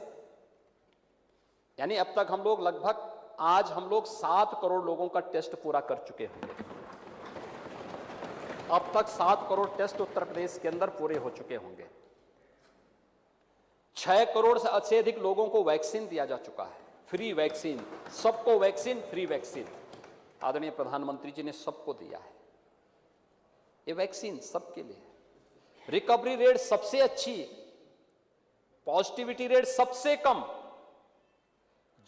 यानी अब तक हम लोग लगभग आज हम लोग 7 करोड़ लोगों का टेस्ट पूरा कर चुके होंगे। अब तक 7 करोड़ टेस्ट उत्तर प्रदेश के अंदर पूरे हो चुके होंगे। 6 करोड़ से अधिक लोगों को वैक्सीन दिया जा चुका है। फ्री वैक्सीन, सबको वैक्सीन, फ्री वैक्सीन आदरणीय प्रधानमंत्री जी ने सबको दिया है। ये वैक्सीन सबके लिए। रिकवरी रेट सबसे अच्छी, पॉजिटिविटी रेट सबसे कम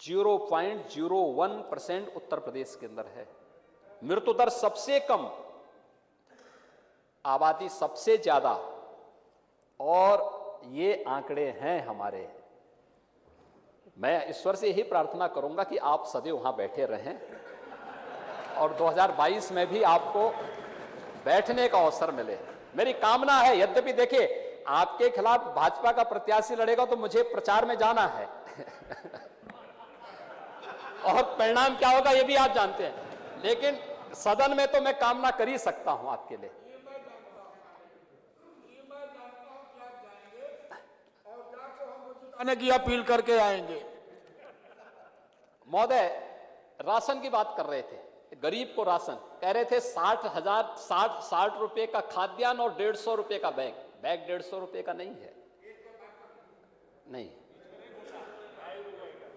0.01% उत्तर प्रदेश के अंदर है। मृत्यु दर सबसे कम, आबादी सबसे ज्यादा, और ये आंकड़े हैं हमारे। मैं ईश्वर से यही प्रार्थना करूंगा कि आप सदैव वहां बैठे रहें और 2022 में भी आपको बैठने का अवसर मिले। मेरी कामना है। यद्यपि देखिए, आपके खिलाफ भाजपा का प्रत्याशी लड़ेगा तो मुझे प्रचार में जाना है और परिणाम क्या होगा ये भी आप जानते हैं। लेकिन सदन में तो मैं कामना कर ही सकता हूं आपके लिए। आने की अपील करके आएंगे। महोदय, राशन की बात कर रहे थे, गरीब को राशन कह रहे थे 60 रुपए का खाद्यान्न और 150 रुपए का बैग। बैग 150 रुपए का नहीं है, नहीं,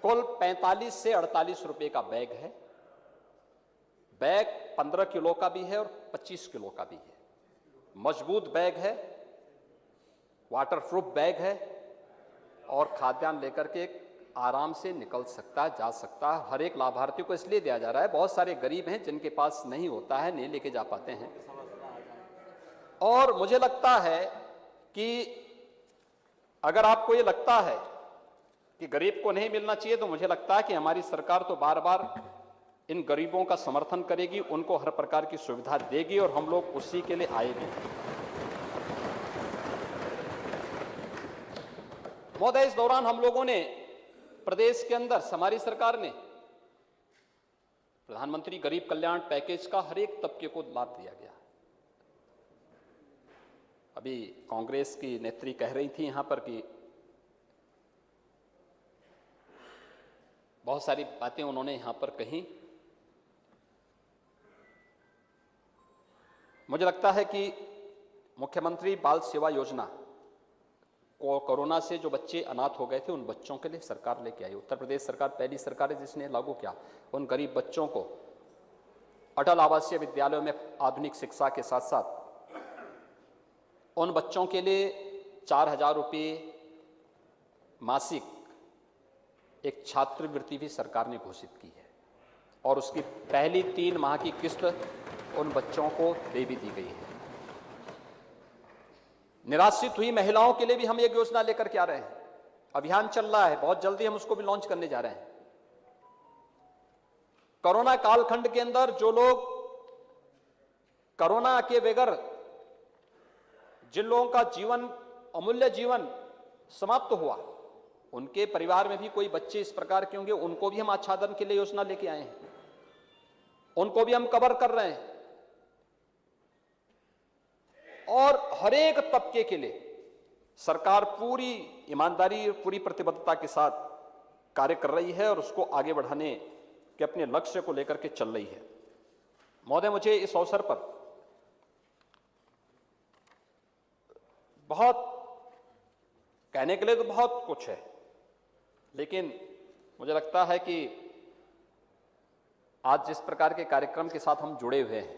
कुल 45 से 48 रुपए का बैग है। बैग 15 किलो का भी है और 25 किलो का भी है। मजबूत बैग है, वाटरप्रूफ बैग है और खाद्यान्न लेकर के आराम से निकल सकता है, जा सकता है। हर एक लाभार्थी को इसलिए दिया जा रहा है, बहुत सारे गरीब हैं जिनके पास नहीं होता है, नहीं लेके जा पाते हैं। और मुझे लगता है कि अगर आपको ये लगता है कि गरीब को नहीं मिलना चाहिए, तो मुझे लगता है कि हमारी सरकार तो बार बार इन गरीबों का समर्थन करेगी, उनको हर प्रकार की सुविधा देगी और हम लोग उसी के लिए आएंगे। महोदय, इस दौरान हम लोगों ने प्रदेश के अंदर, हमारी सरकार ने प्रधानमंत्री गरीब कल्याण पैकेज का हर एक तबके को लाभ दिया गया। अभी कांग्रेस की नेत्री कह रही थी यहां पर कि बहुत सारी बातें उन्होंने यहां पर कही। मुझे लगता है कि मुख्यमंत्री बाल सेवा योजना को कोरोना से जो बच्चे अनाथ हो गए थे, उन बच्चों के लिए सरकार लेके आई। उत्तर प्रदेश सरकार पहली सरकार है जिसने लागू किया। उन गरीब बच्चों को अटल आवासीय विद्यालयों में आधुनिक शिक्षा के साथ साथ उन बच्चों के लिए 4000 रुपये मासिक एक छात्रवृत्ति भी सरकार ने घोषित की है और उसकी पहली 3 माह की किस्त उन बच्चों को दे भी दी गई है। निराश्रित हुई महिलाओं के लिए भी हम एक योजना लेकर के आ रहे हैं, अभियान चल रहा है, बहुत जल्दी हम उसको भी लॉन्च करने जा रहे हैं। कोरोना कालखंड के अंदर जो लोग कोरोना के बगैर, जिन लोगों का जीवन, अमूल्य जीवन समाप्त हुआ, उनके परिवार में भी कोई बच्चे इस प्रकार के होंगे, उनको भी हम आच्छादन के लिए योजना लेके आए हैं, उनको भी हम कवर कर रहे हैं। और हर एक तबके के लिए सरकार पूरी ईमानदारी, पूरी प्रतिबद्धता के साथ कार्य कर रही है और उसको आगे बढ़ाने के अपने लक्ष्य को लेकर के चल रही है। महोदय, मुझे इस अवसर पर बहुत कहने के लिए तो बहुत कुछ है, लेकिन मुझे लगता है कि आज जिस प्रकार के कार्यक्रम के साथ हम जुड़े हुए हैं,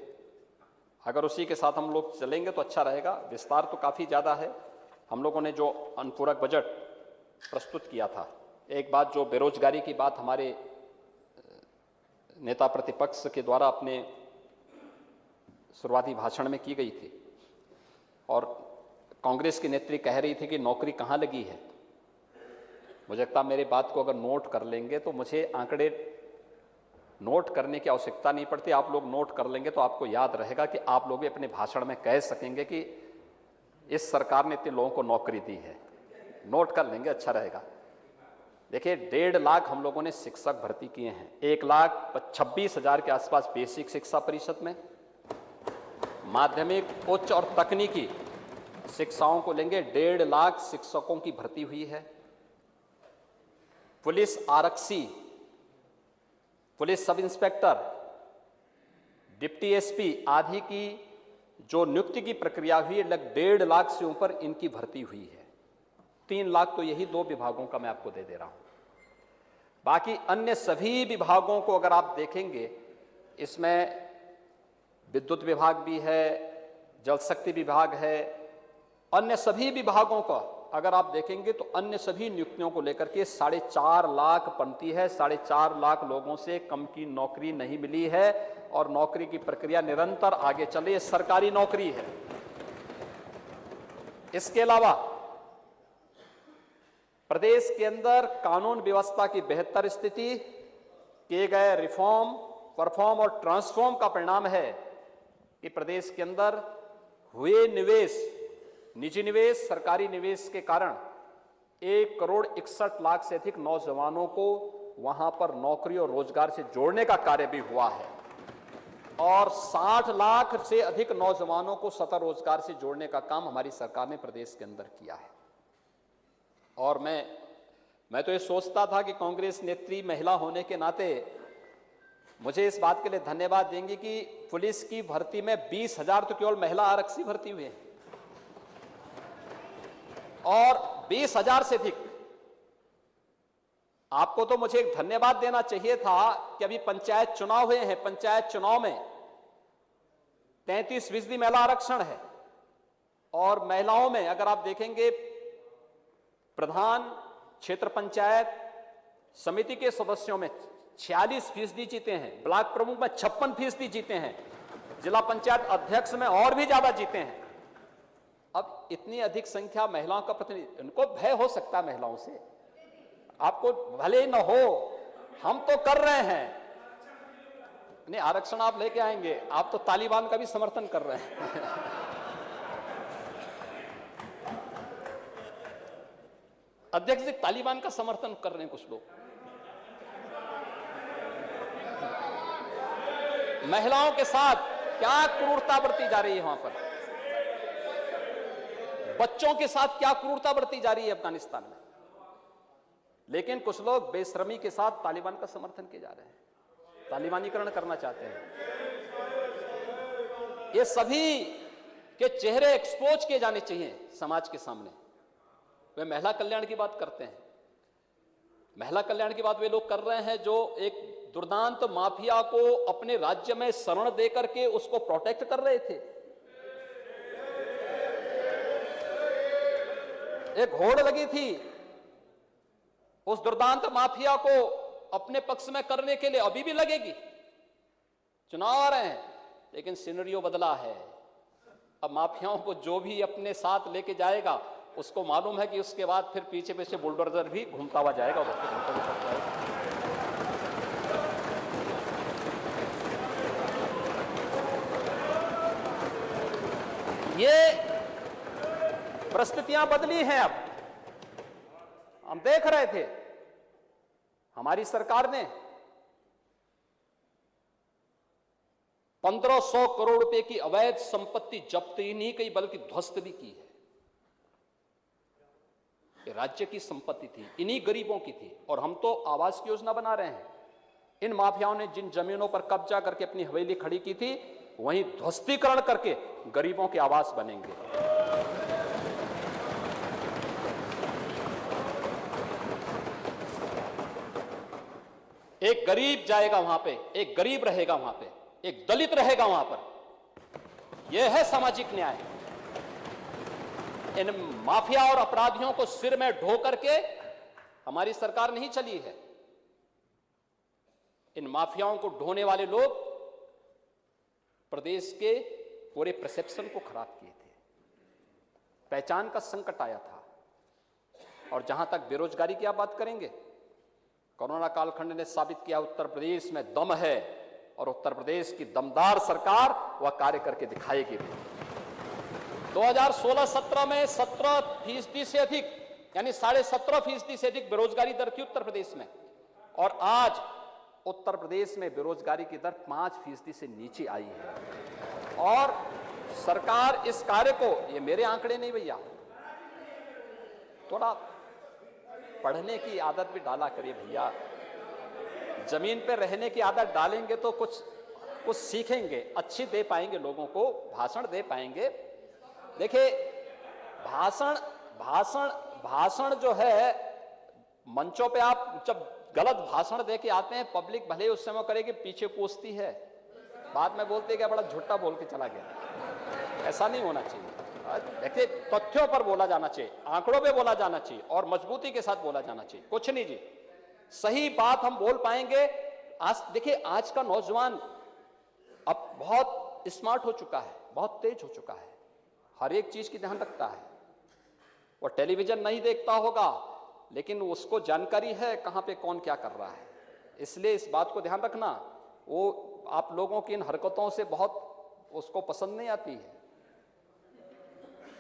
अगर उसी के साथ हम लोग चलेंगे तो अच्छा रहेगा। विस्तार तो काफ़ी ज़्यादा है। हम लोगों ने जो अनुपूरक बजट प्रस्तुत किया था, एक बात जो बेरोजगारी की बात हमारे नेता प्रतिपक्ष के द्वारा अपने शुरुआती भाषण में की गई थी और कांग्रेस की नेत्री कह रही थी कि नौकरी कहाँ लगी है। मुझे लगता है मेरी बात को अगर नोट कर लेंगे तो मुझे आंकड़े नोट करने की आवश्यकता नहीं पड़ती। आप लोग नोट कर लेंगे तो आपको याद रहेगा कि आप लोग भी अपने भाषण में कह सकेंगे कि इस सरकार ने इतने लोगों को नौकरी दी है। नोट कर लेंगे, अच्छा रहेगा। देखिए, 1.5 लाख हम लोगों ने शिक्षक भर्ती किए हैं, 1,26,000 के आसपास बेसिक शिक्षा परिषद में, माध्यमिक, उच्च और तकनीकी शिक्षाओं को लेंगे 1.5 लाख शिक्षकों की भर्ती हुई है। पुलिस आरक्षी, police sub inspector, deputy SP आदि की जो नियुक्ति की प्रक्रिया हुई है, लगभग 1.5 लाख से ऊपर इनकी भर्ती हुई है। 3 लाख तो यही 2 विभागों का मैं आपको दे रहा हूं। बाकी अन्य सभी विभागों को अगर आप देखेंगे, इसमें विद्युत विभाग भी है, जल शक्ति विभाग है, अन्य सभी विभागों का अगर आप देखेंगे तो अन्य सभी नियुक्तियों को लेकर के 4.5 लाख पंक्ति है। 4.5 लाख लोगों से कम की नौकरी नहीं मिली है और नौकरी की प्रक्रिया निरंतर आगे चल रही है। सरकारी नौकरी है। इसके अलावा प्रदेश के अंदर कानून व्यवस्था की बेहतर स्थिति, किए गए रिफॉर्म, परफॉर्म और ट्रांसफॉर्म का परिणाम है कि प्रदेश के अंदर हुए निवेश, निजी निवेश, सरकारी निवेश के कारण 1,61,00,000 से अधिक नौजवानों को वहां पर नौकरी और रोजगार से जोड़ने का कार्य भी हुआ है। और 60 लाख से अधिक नौजवानों को स्वतः रोजगार से जोड़ने का काम हमारी सरकार ने प्रदेश के अंदर किया है। और मैं तो ये सोचता था कि कांग्रेस नेत्री महिला होने के नाते मुझे इस बात के लिए धन्यवाद देंगी कि पुलिस की भर्ती में 20,000 तो केवल महिला आरक्षी भर्ती हुए हैं और 20,000 से अधिक। आपको तो मुझे एक धन्यवाद देना चाहिए था कि अभी पंचायत चुनाव हुए हैं, पंचायत चुनाव में 33% महिला आरक्षण है और महिलाओं में अगर आप देखेंगे प्रधान क्षेत्र पंचायत समिति के सदस्यों में 46% जीते हैं, ब्लॉक प्रमुख में 56% जीते हैं, जिला पंचायत अध्यक्ष में और भी ज्यादा जीते हैं। अब इतनी अधिक संख्या महिलाओं का प्रतिनिधि, उनको भय हो सकता है महिलाओं से, आपको भले न हो, हम तो कर रहे हैं। नहीं, आरक्षण आप लेके आएंगे, आप तो तालिबान का भी समर्थन कर रहे हैं। अध्यक्ष जी, तालिबान का समर्थन कर रहे हैं कुछ लोग। महिलाओं के साथ क्या क्रूरता बरती जा रही है वहां पर, बच्चों के साथ क्या क्रूरता बरती जा रही है अफगानिस्तान में। लेकिन कुछ लोग बेशर्मी के साथ तालिबान का समर्थन किए जा रहे हैं, तालिबानीकरण करना चाहते हैं। ये सभी के चेहरे एक्सपोज किए जाने चाहिए समाज के सामने। वे महिला कल्याण की बात करते हैं, महिला कल्याण की बात वे लोग कर रहे हैं जो एक दुर्दांत माफिया को अपने राज्य में शरण देकर के उसको प्रोटेक्ट कर रहे थे। एक होड़ लगी थी उस दुर्दांत माफिया को अपने पक्ष में करने के लिए, अभी भी लगेगी। चुनाव आ रहे हैं लेकिन सिनेरियो बदला है। अब माफियाओं को जो भी अपने साथ लेके जाएगा उसको मालूम है कि उसके बाद फिर पीछे पीछे बुलडोजर भी घूमता हुआ जाएगा। ये परिस्थितियां बदली हैं। अब हम देख रहे थे हमारी सरकार ने 1500 करोड़ रुपए की अवैध संपत्ति जब्त ही नहीं की बल्कि ध्वस्त भी की है। ये राज्य की संपत्ति थी, इन्हीं गरीबों की थी। और हम तो आवास की योजना बना रहे हैं। इन माफियाओं ने जिन जमीनों पर कब्जा करके अपनी हवेली खड़ी की थी वहीं ध्वस्तीकरण करके गरीबों के आवास बनेंगे। एक गरीब जाएगा वहां पे, एक गरीब रहेगा वहां पे, एक दलित रहेगा वहां पर। यह है सामाजिक न्याय। इन माफिया और अपराधियों को सिर में ढो करके हमारी सरकार नहीं चली है। इन माफियाओं को ढोने वाले लोग प्रदेश के पूरे परसेप्शन को खराब किए थे। पहचान का संकट आया था। और जहां तक बेरोजगारी की आप बात करेंगे, कोरोना कालखंड ने साबित किया उत्तर प्रदेश में दम है और उत्तर प्रदेश की दमदार सरकार वह कार्य करके दिखाएगी भी। 2016-17 में 17% से अधिक यानी 17.5% से अधिक बेरोजगारी दर थी उत्तर प्रदेश में। और आज उत्तर प्रदेश में बेरोजगारी की दर 5% से नीचे आई है। और सरकार इस कार्य को, ये मेरे आंकड़े नहीं भैया, थोड़ा पढ़ने की आदत भी डाला करिए भैया। जमीन पे रहने की आदत डालेंगे तो कुछ सीखेंगे, अच्छी दे पाएंगे, लोगों को भाषण दे पाएंगे। देखिए भाषण जो है, मंचों पे आप जब गलत भाषण दे के आते हैं, पब्लिक भले उस समय करेगी, पीछे पूछती है, बाद में बोलते क्या बड़ा झूठा बोल के चला गया। ऐसा नहीं होना चाहिए। देखिए तथ्यों पर बोला जाना चाहिए, आंकड़ों पे बोला जाना चाहिए और मजबूती के साथ बोला जाना चाहिए। कुछ नहीं जी, सही बात हम बोल पाएंगे। आज देखिए, आज का नौजवान अब बहुत स्मार्ट हो चुका है, बहुत तेज हो चुका है, हर एक चीज की ध्यान रखता है। वो टेलीविजन नहीं देखता होगा लेकिन उसको जानकारी है कहां पे कौन क्या कर रहा है। इसलिए इस बात को ध्यान रखना, वो आप लोगों की इन हरकतों से बहुत उसको पसंद नहीं आती है।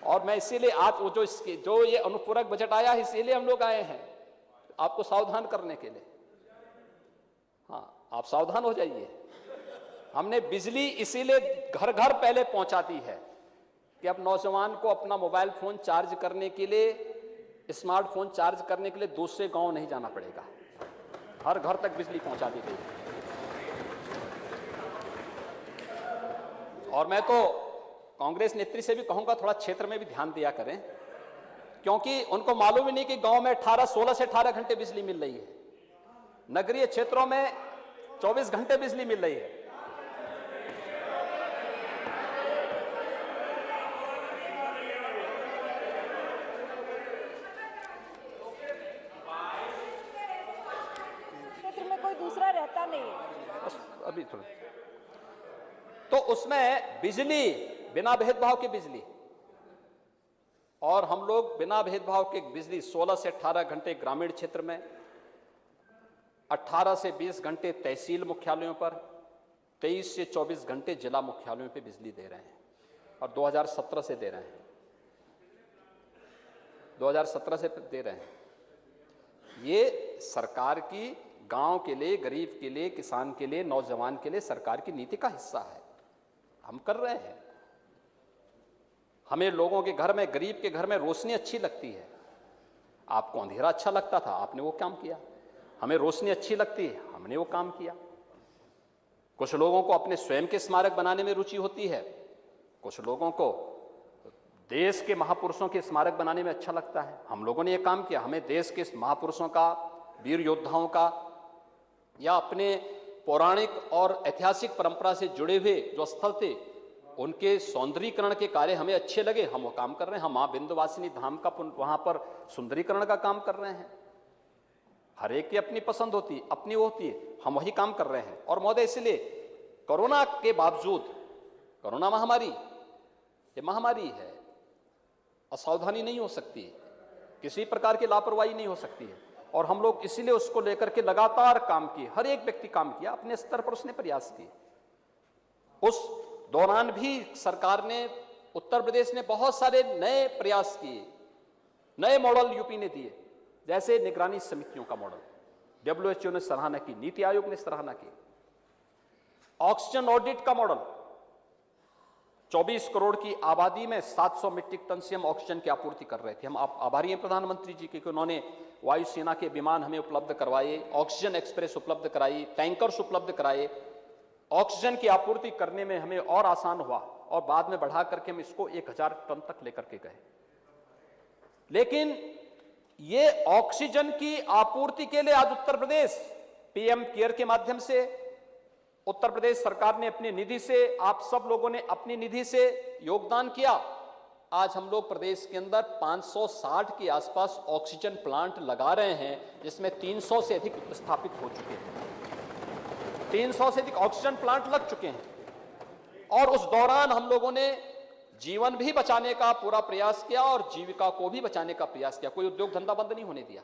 और मैं इसीलिए आज वो जो ये अनुपूरक बजट आया है, इसीलिए हम लोग आए हैं आपको सावधान करने के लिए। हाँ, आप सावधान हो जाइए। हमने बिजली इसीलिए घर घर पहले पहुंचा दी है कि अब नौजवान को अपना मोबाइल फोन चार्ज करने के लिए, स्मार्टफोन चार्ज करने के लिए दूसरे गांव नहीं जाना पड़ेगा। हर घर तक बिजली पहुंचा दी गई। और मैं तो कांग्रेस नेत्री से भी कहूंगा थोड़ा क्षेत्र में भी ध्यान दिया करें, क्योंकि उनको मालूम ही नहीं कि गांव में 16 से 18 घंटे बिजली मिल रही है, नगरीय क्षेत्रों में 24 घंटे बिजली मिल रही है। क्षेत्र में कोई दूसरा रहता नहीं है। अभी थोड़ा तो उसमें बिजली बिना भेदभाव की बिजली, और हम लोग बिना भेदभाव के बिजली 16 से 18 घंटे ग्रामीण क्षेत्र में, 18 से 20 घंटे तहसील मुख्यालयों पर, 23 से 24 घंटे जिला मुख्यालयों पे बिजली दे रहे हैं, और 2017 से दे रहे हैं, 2017 से दे रहे हैं। ये सरकार की गांव के लिए, गरीब के लिए, किसान के लिए, नौजवान के लिए सरकार की नीति का हिस्सा है। हम कर रहे हैं। हमें लोगों के घर में, गरीब के घर में रोशनी अच्छी लगती है। आपको अंधेरा अच्छा लगता था, आपने वो काम किया। हमें रोशनी अच्छी लगती है, हमने वो काम किया। कुछ लोगों को अपने स्वयं के स्मारक बनाने में रुचि होती है, कुछ लोगों को देश के महापुरुषों के स्मारक बनाने में अच्छा लगता है। हम लोगों ने ये काम किया। हमें देश के महापुरुषों का, वीर योद्धाओं का, या अपने पौराणिक और ऐतिहासिक परंपरा से जुड़े हुए जो स्थल थे, उनके सौंदर्यीकरण के कार्य हमें अच्छे लगे, हम वो काम कर रहे हैं। हम मां विंध्यवासिनी धाम का वहां पर सुंदरीकरण का काम कर रहे हैं। हर एक की अपनी पसंद होती है, अपनी वो होती है, हम वही काम कर रहे हैं। और महोदय, इसलिए कोरोना के बावजूद, कोरोना महामारी ये महामारी है, असावधानी नहीं हो सकती, किसी प्रकार की लापरवाही नहीं हो सकती है, और हम लोग इसीलिए उसको लेकर के लगातार काम किए। हर एक व्यक्ति काम किया, अपने स्तर पर उसने प्रयास किए। उस दौरान भी सरकार ने, उत्तर प्रदेश ने बहुत सारे नए प्रयास किए, नए मॉडल यूपी ने दिए, जैसे निगरानी समितियों का मॉडल WHO ने सराहना की, नीति आयोग ने सराहना की। ऑक्सीजन ऑडिट का मॉडल, 24 करोड़ की आबादी में 700 मीट्रिक टन से हम ऑक्सीजन की आपूर्ति कर रहे थे। हम आभारी हैं प्रधानमंत्री जी के कि उन्होंने वायुसेना के विमान हमें उपलब्ध करवाए, ऑक्सीजन एक्सप्रेस उपलब्ध कराई, टैंकर्स उपलब्ध कराए। ऑक्सीजन की आपूर्ति करने में हमें और आसान हुआ, और बाद में बढ़ा करके हम इसको 1000 टन तक लेकर के गए। लेकिन ये ऑक्सीजन की आपूर्ति के लिए आज उत्तर प्रदेश PM केयर के माध्यम से, उत्तर प्रदेश सरकार ने अपनी निधि से, आप सब लोगों ने अपनी निधि से योगदान किया। आज हम लोग प्रदेश के अंदर 560 के आसपास ऑक्सीजन प्लांट लगा रहे हैं, जिसमें 300 से अधिक स्थापित हो चुके हैं। 300 से अधिक ऑक्सीजन प्लांट लग चुके हैं। और उस दौरान हम लोगों ने जीवन भी बचाने का पूरा प्रयास किया और जीविका को भी बचाने का प्रयास किया। कोई उद्योग धंधा बंद नहीं होने दिया।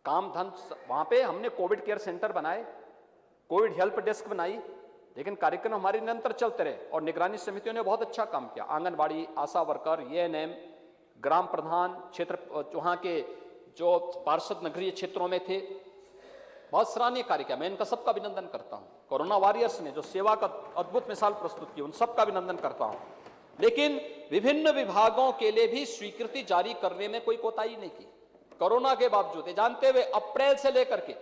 काम धंधा वहां पे हमने कोविड केयर सेंटर बनाए, कोविड हेल्प डेस्क बनाई, लेकिन कार्यक्रम हमारे निरंतर चलते रहे, और निगरानी समितियों ने बहुत अच्छा काम किया। आंगनबाड़ी, आशा वर्कर, ANM, ग्राम प्रधान, क्षेत्र वहां के जो पार्षद नगरीय क्षेत्रों में थे, बहुत सराहनीय कार्य किया। मैं इनका सबका अभिनंदन करता हूं। कोरोना वॉरियर्स ने जो सेवा का अद्भुत मिसाल प्रस्तुत की, उन सबका अभिनंदन करता हूं। लेकिन विभिन्न विभागों के लिए भी स्वीकृति जारी करने में कोई कोताही नहीं की। कोरोना के बावजूद, जानते हुए अप्रैल से लेकर के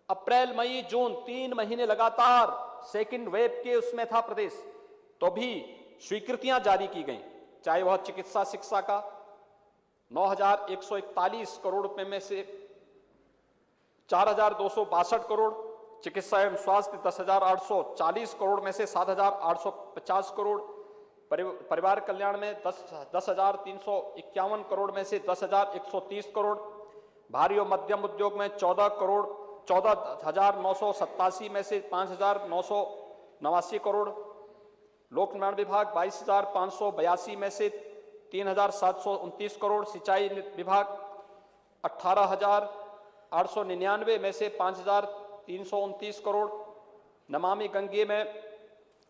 अप्रैल, मई, जून 3 महीने लगातार सेकंड वेव के उसमें था प्रदेश, तो भी स्वीकृतियां जारी की गई। चाहे वह चिकित्सा शिक्षा का 9,141 करोड़ रुपए में से 4,262 करोड़, चिकित्सा एवं स्वास्थ्य 10,840 करोड़ में से 7,850 करोड़, परिवार कल्याण में 10,351 करोड़ में से 10,130 करोड़, भारी और मध्यम उद्योग में 14 करोड़ 14,987 में से 5,989 करोड़, लोक निर्माण विभाग 22,582 में से 3,729 करोड़, सिंचाई विभाग 18,899 में से 5,329 करोड़, नमामि गंगे में,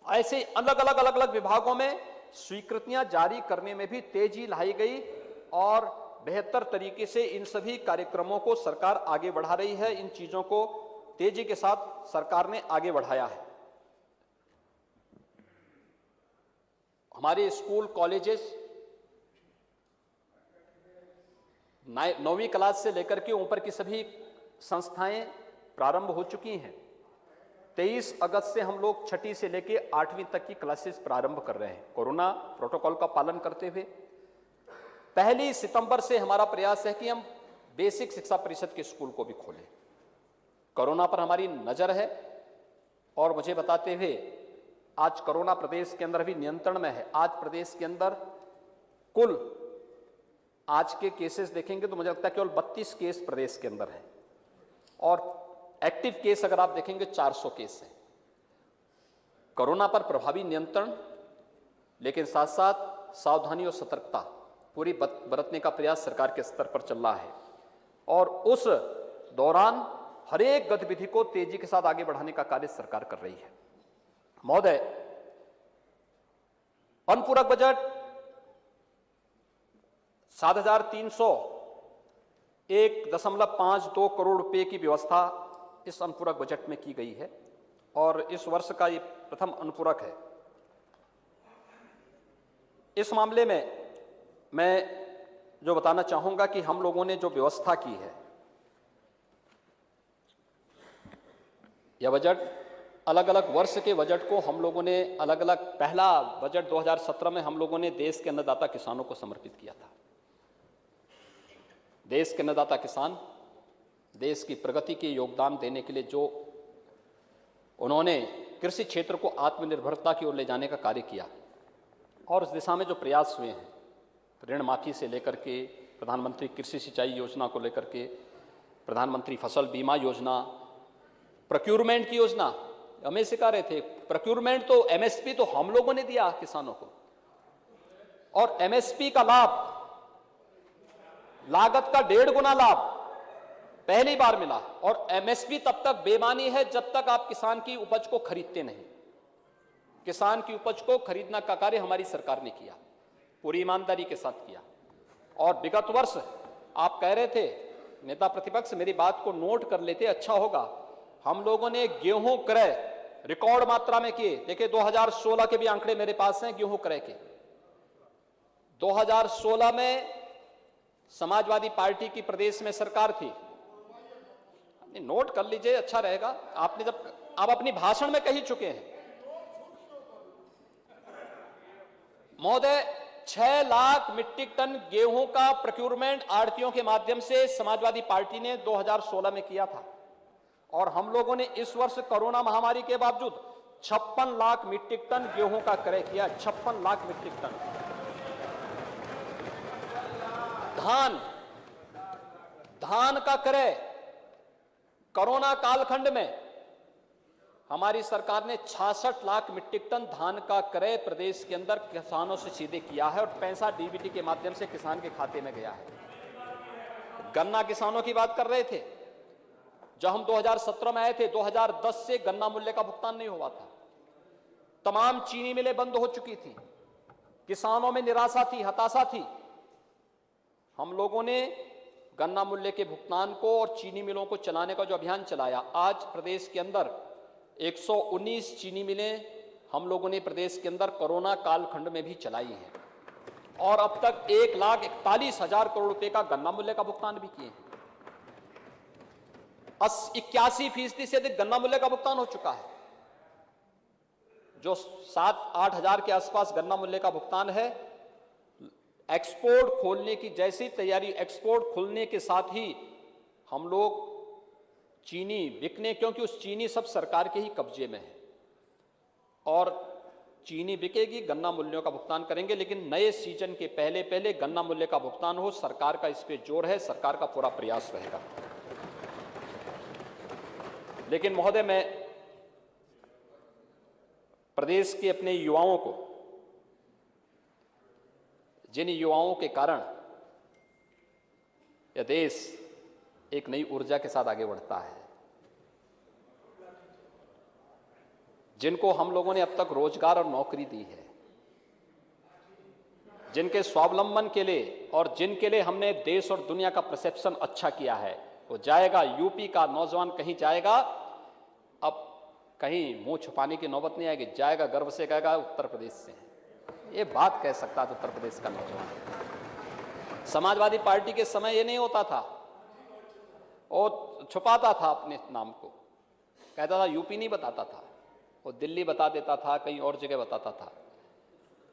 ऐसे अलग अलग विभागों में स्वीकृतियां जारी करने में भी तेजी लाई गई और बेहतर तरीके से इन सभी कार्यक्रमों को सरकार आगे बढ़ा रही है। इन चीजों को तेजी के साथ सरकार ने आगे बढ़ाया है। हमारे स्कूल कॉलेजेस 9वीं क्लास से लेकर के ऊपर की सभी संस्थाएं प्रारंभ हो चुकी हैं। 23 अगस्त से हम लोग 6ठी से लेकर 8वीं तक की क्लासेस प्रारंभ कर रहे हैं कोरोना प्रोटोकॉल का पालन करते हुए। 1 सितंबर से हमारा प्रयास है कि हम बेसिक शिक्षा परिषद के स्कूल को भी खोलें। कोरोना पर हमारी नजर है और मुझे बताते हुए आज कोरोना प्रदेश के अंदर भी नियंत्रण में है। आज प्रदेश के अंदर कुल आज के केसेस देखेंगे तो मुझे लगता है केवल 32 केस प्रदेश के अंदर है और एक्टिव केस अगर आप देखेंगे 400 केस हैं। कोरोना पर प्रभावी नियंत्रण, लेकिन साथ साथ सावधानी और सतर्कता पूरी बरतने का प्रयास सरकार के स्तर पर चल रहा है और उस दौरान हर एक गतिविधि को तेजी के साथ आगे बढ़ाने का कार्य सरकार कर रही है। महोदय, अनुपूरक बजट 7,301.52 करोड़ रुपए की व्यवस्था इस अनुपूरक बजट में की गई है और इस वर्ष का ये प्रथम अनुपूरक है। इस मामले में मैं जो बताना चाहूंगा कि हम लोगों ने जो व्यवस्था की है, यह बजट अलग अलग वर्ष के बजट को हम लोगों ने अलग अलग, पहला बजट 2017 में हम लोगों ने देश के अन्नदाता किसानों को समर्पित किया था। देश के अन्नदाता किसान देश की प्रगति के योगदान देने के लिए जो उन्होंने कृषि क्षेत्र को आत्मनिर्भरता की ओर ले जाने का कार्य किया और उस दिशा में जो प्रयास हुए हैं, ऋण माफी से लेकर के प्रधानमंत्री कृषि सिंचाई योजना को लेकर के प्रधानमंत्री फसल बीमा योजना, प्रोक्यूरमेंट की योजना, हमें सिखा रहे थे प्रोक्यूरमेंट तो एमएसपी तो हम लोगों ने दिया किसानों को और एमएसपी का लाभ, लागत का 1.5 गुना लाभ पहली बार मिला और एमएसपी तब तक बेमानी है जब तक आप किसान की उपज को खरीदते नहीं। किसान की उपज को खरीदना का कार्य हमारी सरकार ने किया, पूरी ईमानदारी के साथ किया और विगत वर्ष आप कह रहे थे, नेता प्रतिपक्ष मेरी बात को नोट कर लेते अच्छा होगा, हम लोगों ने गेहूं क्रय रिकॉर्ड मात्रा में किए। देखिए 2016 के भी आंकड़े मेरे पास हैं गेहूं क्रय के। 2016 में समाजवादी पार्टी की प्रदेश में सरकार थी, नोट कर लीजिए अच्छा रहेगा, आपने जब आप अपनी भाषण में कह ही चुके हैं। महोदय, 6 लाख मीट्रिक टन गेहूं का प्रोक्यूरमेंट आढ़तियों के माध्यम से समाजवादी पार्टी ने 2016 में किया था और हम लोगों ने इस वर्ष कोरोना महामारी के बावजूद 56 लाख मीट्रिक टन गेहूं का क्रय किया। 56 लाख मीट्रिक टन। धान का क्रय कोरोना कालखंड में हमारी सरकार ने 66 लाख मीट्रिक टन धान का क्रय प्रदेश के अंदर किसानों से सीधे किया है और पैसा डीबीटी के माध्यम से किसान के खाते में गया है। गन्ना किसानों की बात कर रहे थे, जब हम 2017 में आए थे 2010 से गन्ना मूल्य का भुगतान नहीं हुआ था, तमाम चीनी मिलें बंद हो चुकी थी, किसानों में निराशा थी, हताशा थी। हम लोगों ने गन्ना मूल्य के भुगतान को और चीनी मिलों को चलाने का जो अभियान चलाया, आज प्रदेश के अंदर 119 चीनी मिलें हम लोगों ने प्रदेश के अंदर कोरोना कालखंड में भी चलाई हैं और अब तक 1,41,000 करोड़ रुपए का गन्ना मूल्य का भुगतान भी किए हैं। 81% से अधिक गन्ना मूल्य का भुगतान हो चुका है। जो 7-8 हजार के आसपास गन्ना मूल्य का भुगतान है, एक्सपोर्ट खोलने की जैसी तैयारी, एक्सपोर्ट खुलने के साथ ही हम लोग चीनी बिकने, क्योंकि उस चीनी सब सरकार के ही कब्जे में है और चीनी बिकेगी, गन्ना मूल्यों का भुगतान करेंगे, लेकिन नए सीजन के पहले पहले गन्ना मूल्य का भुगतान हो। सरकार का इस पे जोर है, सरकार का पूरा प्रयास रहेगा। लेकिन महोदय, मैं प्रदेश के अपने युवाओं को, जिन युवाओं के कारण यह देश एक नई ऊर्जा के साथ आगे बढ़ता है, जिनको हम लोगों ने अब तक रोजगार और नौकरी दी है, जिनके स्वावलंबन के लिए और जिनके लिए हमने देश और दुनिया का परसेप्शन अच्छा किया है, वो जाएगा। यूपी का नौजवान कहीं जाएगा, अब कहीं मुंह छुपाने की नौबत नहीं आएगी, जाएगा गर्व से कहेगा उत्तर प्रदेश से है। ये बात कह सकता था उत्तर प्रदेश का नौजवान। समाजवादी पार्टी के समय ये नहीं होता था, और छुपाता था अपने नाम को, कहता था यूपी नहीं बताता था, वो दिल्ली बता देता था, कहीं और जगह बताता था।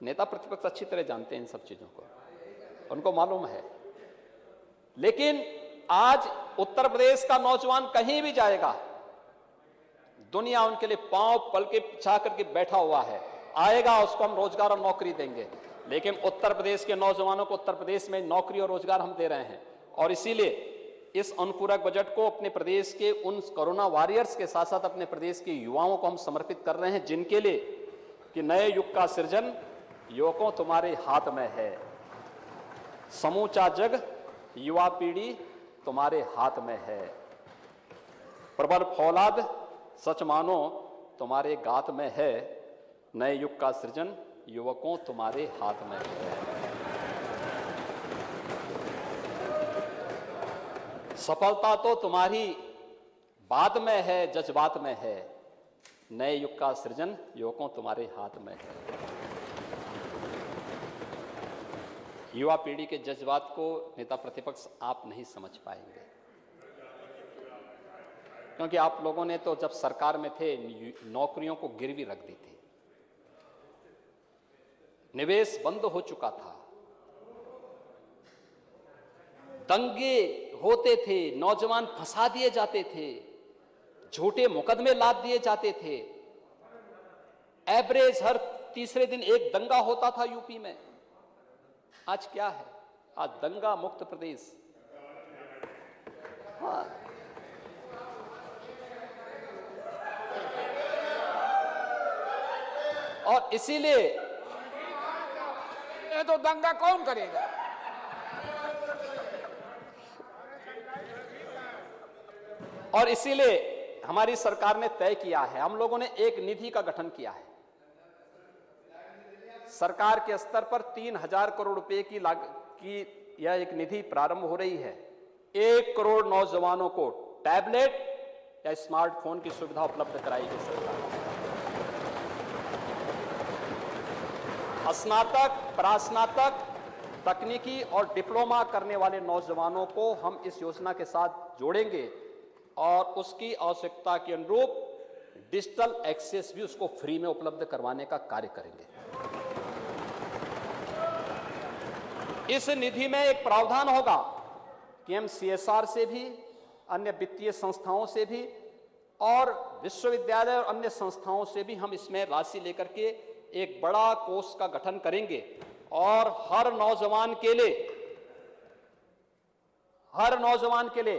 नेता प्रतिपक्ष अच्छी तरह जानते हैं इन सब चीजों को, उनको मालूम है। लेकिन आज उत्तर प्रदेश का नौजवान कहीं भी जाएगा, दुनिया उनके लिए पांव पल के पिछा करके बैठा हुआ है, आएगा उसको हम रोजगार और नौकरी देंगे। लेकिन उत्तर प्रदेश के नौजवानों को उत्तर प्रदेश में नौकरी और रोजगार हम दे रहे हैं, और इसीलिए इस अनुपूरक बजट को अपने प्रदेश के उन कोरोना वॉरियर्स के साथ साथ अपने प्रदेश के युवाओं को हम समर्पित कर रहे हैं, जिनके लिए कि नए युग का सृजन युवकों तुम्हारे हाथ में है, समूचा जग युवा पीढ़ी तुम्हारे हाथ में है, प्रबल फौलाद सच मानो तुम्हारे गात में है, नए युग का सृजन युवकों तुम्हारे हाथ में है। सफलता तो तुम्हारी बात में है, जज्बात में है, नए युग का सृजन युवकों तुम्हारे हाथ में है। युवा पीढ़ी के जज्बात को नेता प्रतिपक्ष आप नहीं समझ पाएंगे, क्योंकि आप लोगों ने तो जब सरकार में थे नौकरियों को गिरवी रख दी थी, निवेश बंद हो चुका था, दंगे होते थे, नौजवान फंसा दिए जाते थे, झूठे मुकदमे लाद दिए जाते थे, एवरेज हर तीसरे दिन एक दंगा होता था यूपी में। आज क्या है? आज दंगा मुक्त प्रदेश। हाँ, और इसीलिए ये तो दंगा कौन करेगा? और इसीलिए हमारी सरकार ने तय किया है, हम लोगों ने एक निधि का गठन किया है। सरकार के स्तर पर 3,000 करोड़ रुपए की यह एक निधि प्रारंभ हो रही है। 1 करोड़ नौजवानों को टैबलेट या स्मार्टफोन की सुविधा उपलब्ध कराएगी सरकार। स्नातक, परास्नातक, तकनीकी और डिप्लोमा करने वाले नौजवानों को हम इस योजना के साथ जोड़ेंगे और उसकी आवश्यकता के अनुरूप डिजिटल एक्सेस भी उसको फ्री में उपलब्ध करवाने का कार्य करेंगे। इस निधि में एक प्रावधान होगा कि हम CSR से भी, अन्य वित्तीय संस्थाओं से भी और विश्वविद्यालय और अन्य संस्थाओं से भी हम इसमें राशि लेकर के एक बड़ा कोष का गठन करेंगे और हर नौजवान के लिए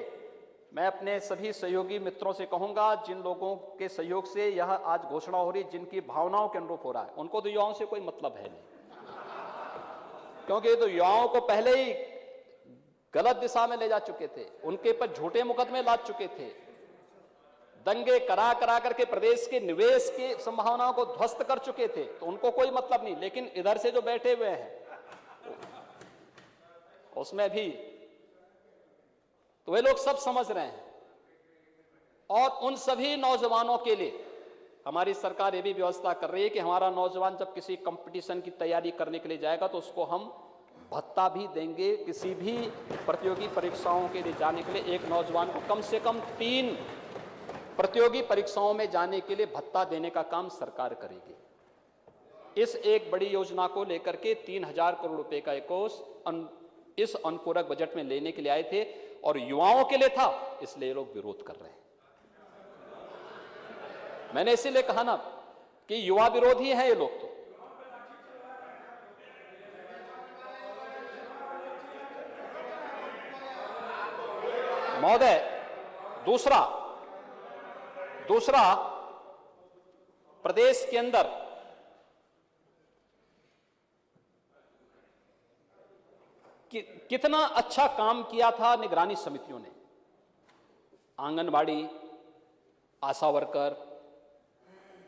मैं अपने सभी सहयोगी मित्रों से कहूंगा, जिन लोगों के सहयोग से यह आज घोषणा हो रही, जिनकी भावनाओं के अनुरूप हो रहा है, उनको तो युवाओं से कोई मतलब है नहीं, क्योंकि तो युवाओं को पहले ही गलत दिशा में ले जा चुके थे, उनके पर झूठे मुकदमे लाद चुके थे, दंगे करा करके प्रदेश के निवेश की संभावनाओं को ध्वस्त कर चुके थे, तो उनको कोई मतलब नहीं। लेकिन इधर से जो बैठे हुए हैं उसमें भी तो वे लोग सब समझ रहे हैं, और उन सभी नौजवानों के लिए हमारी सरकार ये भी व्यवस्था कर रही है कि हमारा नौजवान जब किसी कंपटीशन की तैयारी करने के लिए जाएगा तो उसको हम भत्ता भी देंगे। किसी भी प्रतियोगी परीक्षाओं के लिए जाने के लिए एक नौजवान को कम से कम 3 प्रतियोगी परीक्षाओं में जाने के लिए भत्ता देने का काम सरकार करेगी। इस एक बड़ी योजना को लेकर के 3,000 करोड़ रुपए का एक कोष इस अनुपूरक बजट में लेने के लिए आए थे, और युवाओं के लिए था, इसलिए लोग विरोध कर रहे हैं। मैंने इसीलिए कहा ना कि युवा विरोधी हैं ये लोग। तो महोदय, दूसरा प्रदेश के अंदर कितना अच्छा काम किया था निगरानी समितियों ने, आंगनबाड़ी, आशा वर्कर,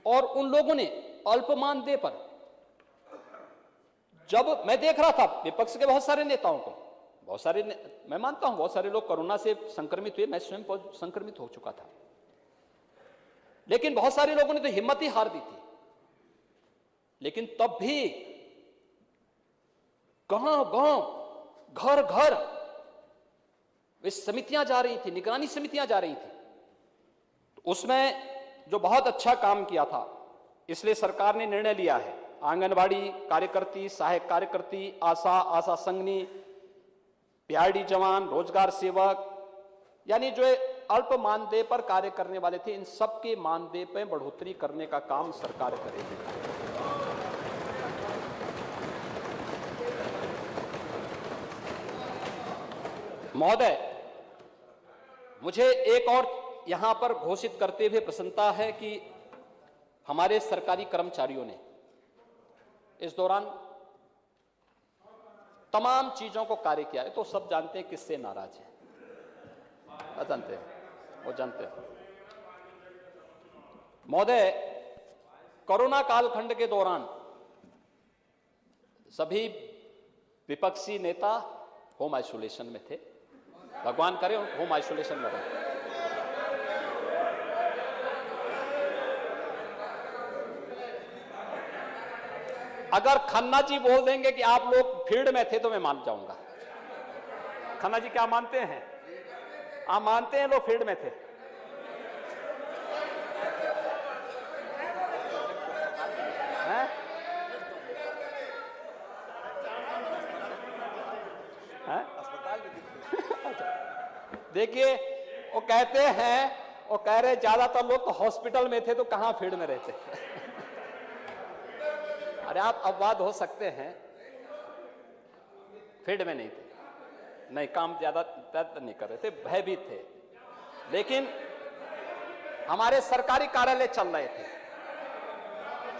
और उन लोगों ने अल्प मानदेय पर, जब मैं देख रहा था विपक्ष के बहुत सारे नेताओं को, मैं मानता हूं बहुत सारे लोग कोरोना से संक्रमित हुए, मैं स्वयं संक्रमित हो चुका था, लेकिन बहुत सारे लोगों ने तो हिम्मत ही हार दी थी। लेकिन तब भी गांव गांव घर घर वे समितियां जा रही थी, निगरानी समितियां जा रही थी। तो उसमें जो बहुत अच्छा काम किया था, इसलिए सरकार ने निर्णय लिया है, आंगनबाड़ी कार्यकर्ती, सहायक कार्यकर्ती, आशा संगनी, पीआरडी जवान, रोजगार सेवक, यानी जो अल्प मानदेय पर कार्य करने वाले थे, इन सबके मानदेय पर बढ़ोतरी करने का काम सरकार करेगी। महोदय, मुझे एक और यहां पर घोषित करते हुए प्रसन्नता है कि हमारे सरकारी कर्मचारियों ने इस दौरान तमाम चीजों को कार्य किया है। तो सब जानते हैं किससे नाराज है, जानते हैं, वो जानते हैं। महोदय, कोरोना कालखंड के दौरान सभी विपक्षी नेता होम आइसोलेशन में थे, भगवान करे होम आइसोलेशन में रहे। अगर खन्ना जी बोल देंगे कि आप लोग फील्ड में थे तो मैं मान जाऊंगा। खन्ना जी क्या मानते हैं? आप मानते हैं लोग फील्ड में थे? हैं? हैं? देखिए, वो कहते हैं, वो कह रहे ज्यादातर लोग तो हॉस्पिटल में थे, तो कहां फील्ड में रहते? अरे आप अपवाद हो सकते हैं, फील्ड में नहीं थे, नहीं काम ज्यादा नहीं कर रहे थे, भयभीत थे, लेकिन हमारे सरकारी कार्यालय चल रहे थे,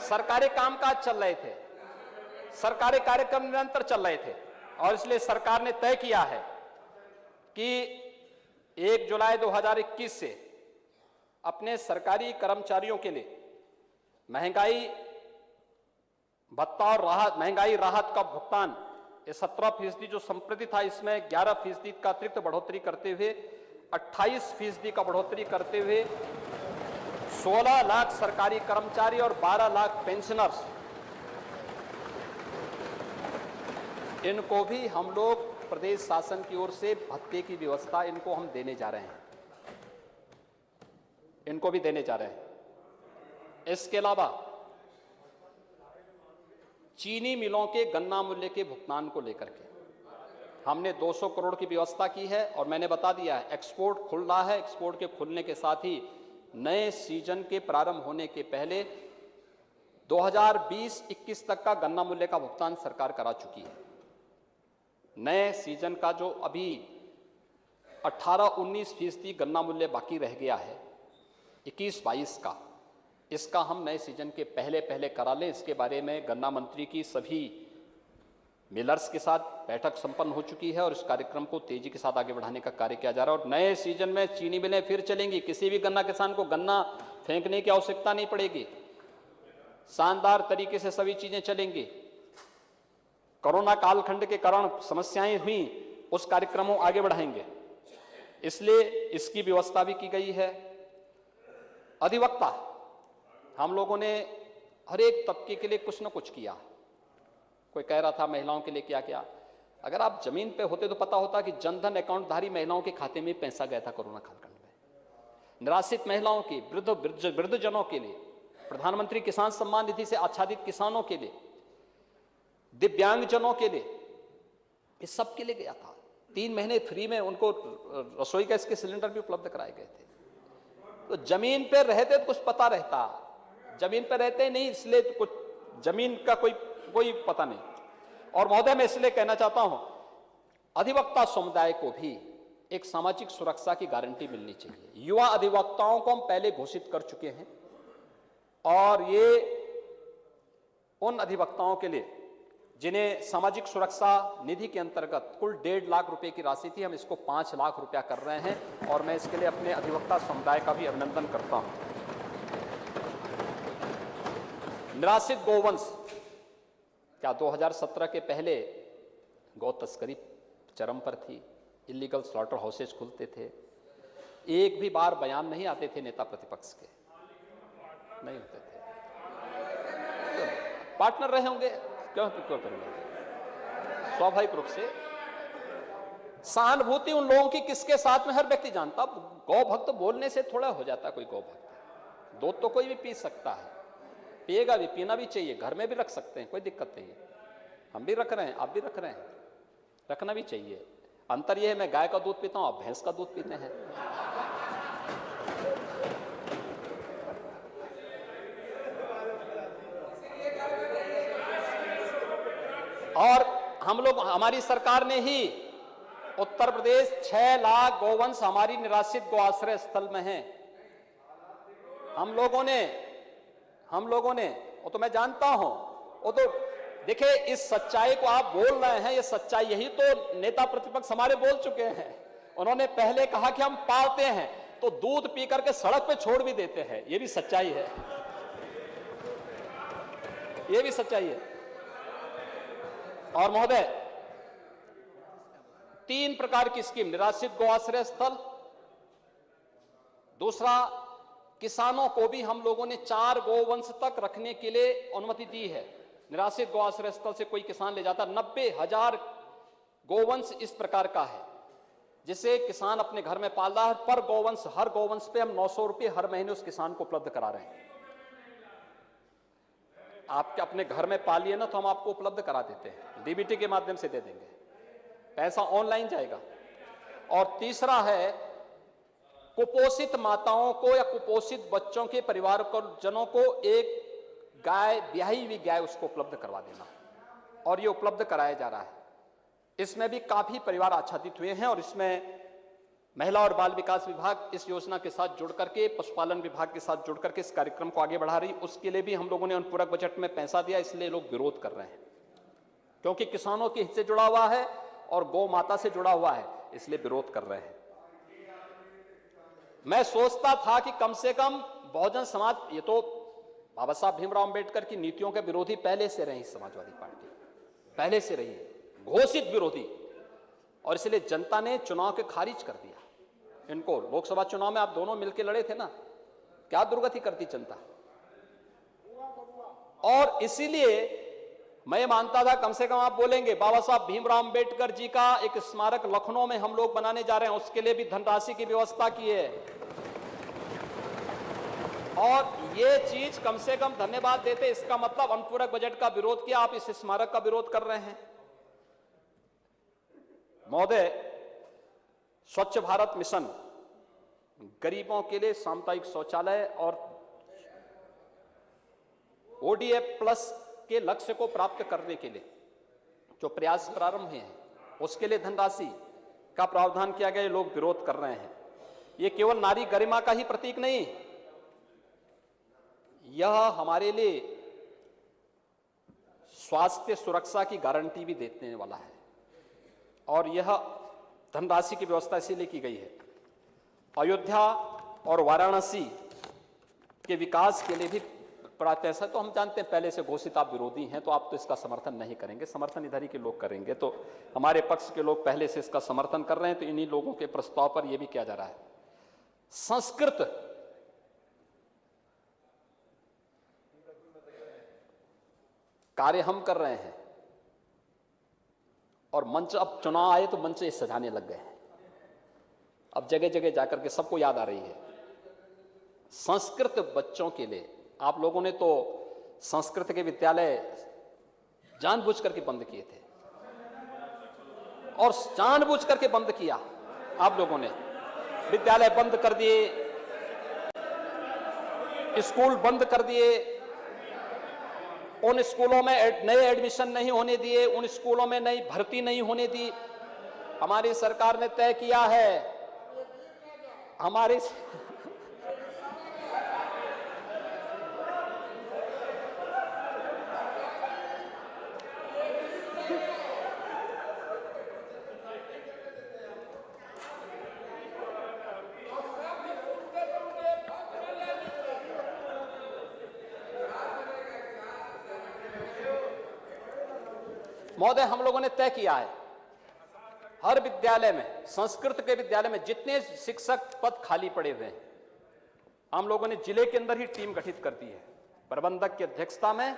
सरकारी कामकाज चल रहे थे, सरकारी कार्यक्रम निरंतर चल रहे थे। और इसलिए सरकार ने तय किया है कि 1 जुलाई 2021 से अपने सरकारी कर्मचारियों के लिए महंगाई भत्ता और राहत, महंगाई राहत का भुगतान, ये 17% जो संप्रति था, इसमें 11% का अतिरिक्त बढ़ोतरी करते हुए 28% का बढ़ोतरी करते हुए 16 लाख सरकारी कर्मचारी और 12 लाख पेंशनर्स, इनको भी हम लोग प्रदेश शासन की ओर से भत्ते की व्यवस्था इनको हम देने जा रहे हैं, इनको भी देने जा रहे हैं। इसके अलावा चीनी मिलों के गन्ना मूल्य के भुगतान को लेकर के हमने 200 करोड़ की व्यवस्था की है। और मैंने बता दिया है, एक्सपोर्ट खुल रहा है, एक्सपोर्ट के खुलने के साथ ही नए सीजन के प्रारंभ होने के पहले 2020-21 तक का गन्ना मूल्य का भुगतान सरकार करा चुकी है। नए सीजन का जो अभी 18-19% गन्ना मूल्य बाकी रह गया है 21-22 का, इसका हम नए सीजन के पहले करा लें। इसके बारे में गन्ना मंत्री की सभी मिलर्स के साथ बैठक संपन्न हो चुकी है और इस कार्यक्रम को तेजी के साथ आगे बढ़ाने का कार्य किया जा रहा है। और नए सीजन में चीनी मिलें फिर चलेंगी, किसी भी गन्ना किसान को गन्ना फेंकने की आवश्यकता नहीं पड़ेगी, शानदार तरीके से सभी चीजें चलेंगी। कोरोना कालखंड के कारण समस्याएं हुई, उस कार्यक्रम को आगे बढ़ाएंगे, इसलिए इसकी व्यवस्था भी की गई है। अधिवक्ता, हम लोगों ने हर एक तबके के लिए कुछ न कुछ किया। कोई कह रहा था महिलाओं के लिए क्या क्या, अगर आप जमीन पे होते तो पता होता कि जनधन अकाउंटधारी महिलाओं के खाते में पैसा गया था कोरोना कालखंड में। निराश्रित महिलाओं की, वृद्धजनों के लिए, प्रधानमंत्री किसान सम्मान निधि से आच्छादित किसानों के लिए, दिव्यांगजनों के लिए, इस सब के लिए गया था। 3 महीने फ्री में उनको रसोई गैस के सिलेंडर भी उपलब्ध कराए गए थे। तो जमीन पे रहते तो कुछ पता रहता, जमीन पे रहते नहीं, इसलिए तो कुछ जमीन का कोई पता नहीं। और महोदय, मैं इसलिए कहना चाहता हूं, अधिवक्ता समुदाय को भी एक सामाजिक सुरक्षा की गारंटी मिलनी चाहिए। युवा अधिवक्ताओं को हम पहले घोषित कर चुके हैं और ये उन अधिवक्ताओं के लिए जिन्हें सामाजिक सुरक्षा निधि के अंतर्गत कुल 1.5 लाख रुपए की राशि थी, हम इसको 5 लाख रुपया कर रहे हैं और मैं इसके लिए अपने अधिवक्ता समुदाय का भी अभिनंदन करता हूं। निराश्रित गोवंश, क्या 2017 के पहले गौ तस्करी चरम पर थी, इलीगल स्लॉटर हाउसेज खुलते थे, एक भी बार बयान नहीं आते थे नेता प्रतिपक्ष के, नहीं होते थे। पार्टनर रहे होंगे, क्यों करेंगे? स्वाभाविक रूप से सहानुभूति उन लोगों की किसके साथ में हर व्यक्ति जानता। गौ भक्त बोलने से थोड़ा हो जाता कोई गौ भक्त। दूध तो कोई भी पी सकता है, पिएगा भी, पीना भी चाहिए, घर में भी रख सकते हैं, कोई दिक्कत नहीं है। हम भी रख रहे हैं, आप भी रख रहे हैं, रखना भी चाहिए। अंतर यह है मैं गाय का दूध पीता हूं, आप भैंस का दूध पीते हैं। और हम लोग, हमारी सरकार ने ही उत्तर प्रदेश 6 लाख गौवंश हमारी निराश्रित गौ आश्रय स्थल में हैं। हम लोगों ने वो तो मैं जानता हूं, वो तो देखिए इस सच्चाई को आप बोल रहे हैं, ये सच्चाई यही तो नेता प्रतिपक्ष हमारे बोल चुके हैं। उन्होंने पहले कहा कि हम पालते हैं तो दूध पी करके सड़क पे छोड़ भी देते हैं, ये भी सच्चाई है, ये भी सच्चाई है। और महोदय 3 प्रकार की स्कीम, निराश्रित गौ आश्रय स्थल, दूसरा किसानों को भी हम लोगों ने 4 गौवंश तक रखने के लिए अनुमति दी है। निराश्रित गौ आश्रय स्थल से कोई किसान ले जाता, 90,000 गौवंश इस प्रकार का है जिसे किसान अपने घर में पाल रहा है। पर गौवंश, हर गौवंश पे हम 900 रुपए हर महीने उस किसान को उपलब्ध करा रहे हैं। आपके अपने घर में पालिए ना तो हम आपको उपलब्ध करा देते हैं, डीबीटी के माध्यम से दे देंगे, पैसा ऑनलाइन जाएगा। और तीसरा है कुपोषित माताओं को या कुपोषित बच्चों के परिवार जनों को एक गाय, ब्याही हुई गाय उसको उपलब्ध करवा देना, और ये उपलब्ध कराया जा रहा है। इसमें भी काफी परिवार आच्छादित हुए हैं और इसमें महिला और बाल विकास विभाग इस योजना के साथ जुड़ करके, पशुपालन विभाग के साथ जुड़ करके इस कार्यक्रम को आगे बढ़ा रही। उसके लिए भी हम लोगों ने अनुपूरक बजट में पैसा दिया, इसलिए लोग विरोध कर रहे हैं क्योंकि किसानों के हित से जुड़ा हुआ है और गौ माता से जुड़ा हुआ है, इसलिए विरोध कर रहे हैं। मैं सोचता था कि कम से कम बहुजन समाज, ये तो बाबा साहब भीमराव अंबेडकर की नीतियों के विरोधी पहले से रही, समाजवादी पार्टी पहले से रही है, घोषित विरोधी, और इसलिए जनता ने चुनाव के खारिज कर दिया इनको। लोकसभा चुनाव में आप दोनों मिलकर लड़े थे ना, क्या दुर्गति करती जनता। और इसीलिए मैं मानता था कम से कम आप बोलेंगे बाबा साहब भीमराव अंबेडकर जी का एक स्मारक लखनऊ में हम लोग बनाने जा रहे हैं, उसके लिए भी धनराशि की व्यवस्था की है। और ये चीज कम से कम धन्यवाद देते, इसका मतलब अनुपूरक बजट का विरोध किया, आप इस स्मारक का विरोध कर रहे हैं। महोदय, स्वच्छ भारत मिशन, गरीबों के लिए सामुदायिक शौचालय और ओडीएफ प्लस के लक्ष्य को प्राप्त करने के लिए जो प्रयास प्रारंभ हुए हैं, उसके लिए धनराशि का प्रावधान किया गया, लोग विरोध कर रहे हैं। ये केवल नारी गरिमा का ही प्रतीक नहीं, यह हमारे लिए स्वास्थ्य सुरक्षा की गारंटी भी देने वाला है। और यह धनराशि की व्यवस्था इसीलिए की गई है। अयोध्या और वाराणसी के विकास के लिए भी पैसा, तो हम जानते हैं पहले से घोषित आप विरोधी हैं, तो आप तो इसका समर्थन नहीं करेंगे, समर्थन इधर ही के लोग करेंगे। तो हमारे पक्ष के लोग पहले से इसका समर्थन कर रहे हैं, तो इन्हीं लोगों के प्रस्ताव पर यह भी किया जा रहा है। संस्कृत कार्य हम कर रहे हैं और मंच, अब चुनाव आए तो मंच ये सजाने लग गए हैं, अब जगह जगह जाकर के सबको याद आ रही है। संस्कृत बच्चों के लिए आप लोगों ने तो संस्कृत के विद्यालय जानबूझ करके बंद किए थे, और जानबूझ करके बंद किया आप लोगों ने, विद्यालय बंद कर दिए, स्कूल बंद कर दिए, उन स्कूलों में नए एडमिशन नहीं होने दिए, उन स्कूलों में नई भर्ती नहीं होने दी। हमारी सरकार ने तय किया है, हमारी महोदय, हम लोगों ने तय किया है हर विद्यालय में, संस्कृत के विद्यालय में जितने शिक्षक पद खाली पड़े हुए हैं, हम लोगों ने जिले के अंदर ही टीम गठित कर दी है। प्रबंधक की अध्यक्षता में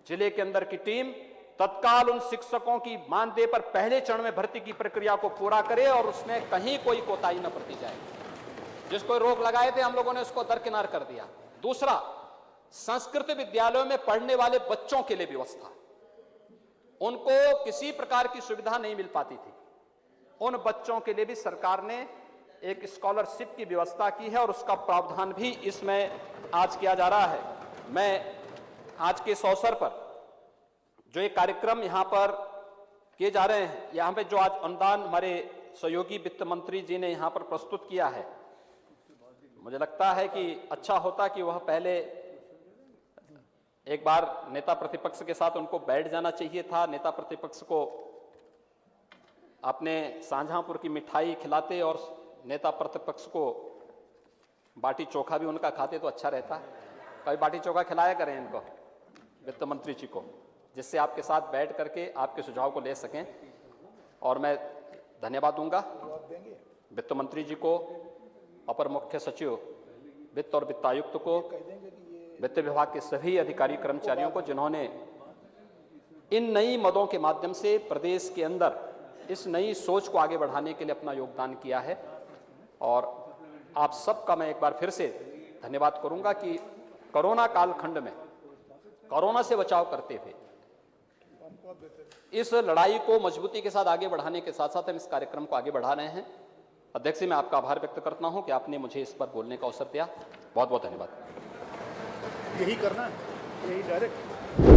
जिले के अंदर की टीम तत्काल उन शिक्षकों की मानदेय पर पहले चरण में भर्ती की प्रक्रिया को पूरा करे और उसमें कहीं कोई कोताही न बरती जाए। जिसको रोक लगाए थे हम लोगों ने उसको दरकिनार कर दिया। दूसरा, संस्कृत विद्यालयों में पढ़ने वाले बच्चों के लिए व्यवस्था, उनको किसी प्रकार की सुविधा नहीं मिल पाती थी, उन बच्चों के लिए भी सरकार ने एक स्कॉलरशिप की व्यवस्था की है और उसका प्रावधान भी इसमें आज किया जा रहा है। मैं आज के इस अवसर पर जो एक कार्यक्रम यहां पर किए जा रहे हैं, यहां पे जो आज अनुदान हमारे सहयोगी वित्त मंत्री जी ने यहां पर प्रस्तुत किया है, मुझे लगता है कि अच्छा होता कि वह पहले एक बार नेता प्रतिपक्ष के साथ उनको बैठ जाना चाहिए था, नेता प्रतिपक्ष को अपने शाहजहांपुर की मिठाई खिलाते और नेता प्रतिपक्ष को बाटी चोखा भी उनका खाते तो अच्छा रहता। कभी बाटी चोखा खिलाया करें इनको, वित्त मंत्री जी को, जिससे आपके साथ बैठ करके आपके सुझाव को ले सकें। और मैं धन्यवाद दूंगा वित्त मंत्री जी को, अपर मुख्य सचिव वित्त और वित्त आयुक्त को, वित्त विभाग के सभी अधिकारी कर्मचारियों को, जिन्होंने इन नई मदों के माध्यम से प्रदेश के अंदर इस नई सोच को आगे बढ़ाने के लिए अपना योगदान किया है। और आप सबका मैं एक बार फिर से धन्यवाद करूंगा कि कोरोना कालखंड में कोरोना से बचाव करते हुए इस लड़ाई को मजबूती के साथ आगे बढ़ाने के साथ साथ हम इस कार्यक्रम को आगे बढ़ा रहे हैं। अध्यक्ष जी, मैं आपका आभार व्यक्त करता हूं कि आपने मुझे इस पर बोलने का अवसर दिया। बहुत बहुत धन्यवाद। यही करना है, यही डायरेक्ट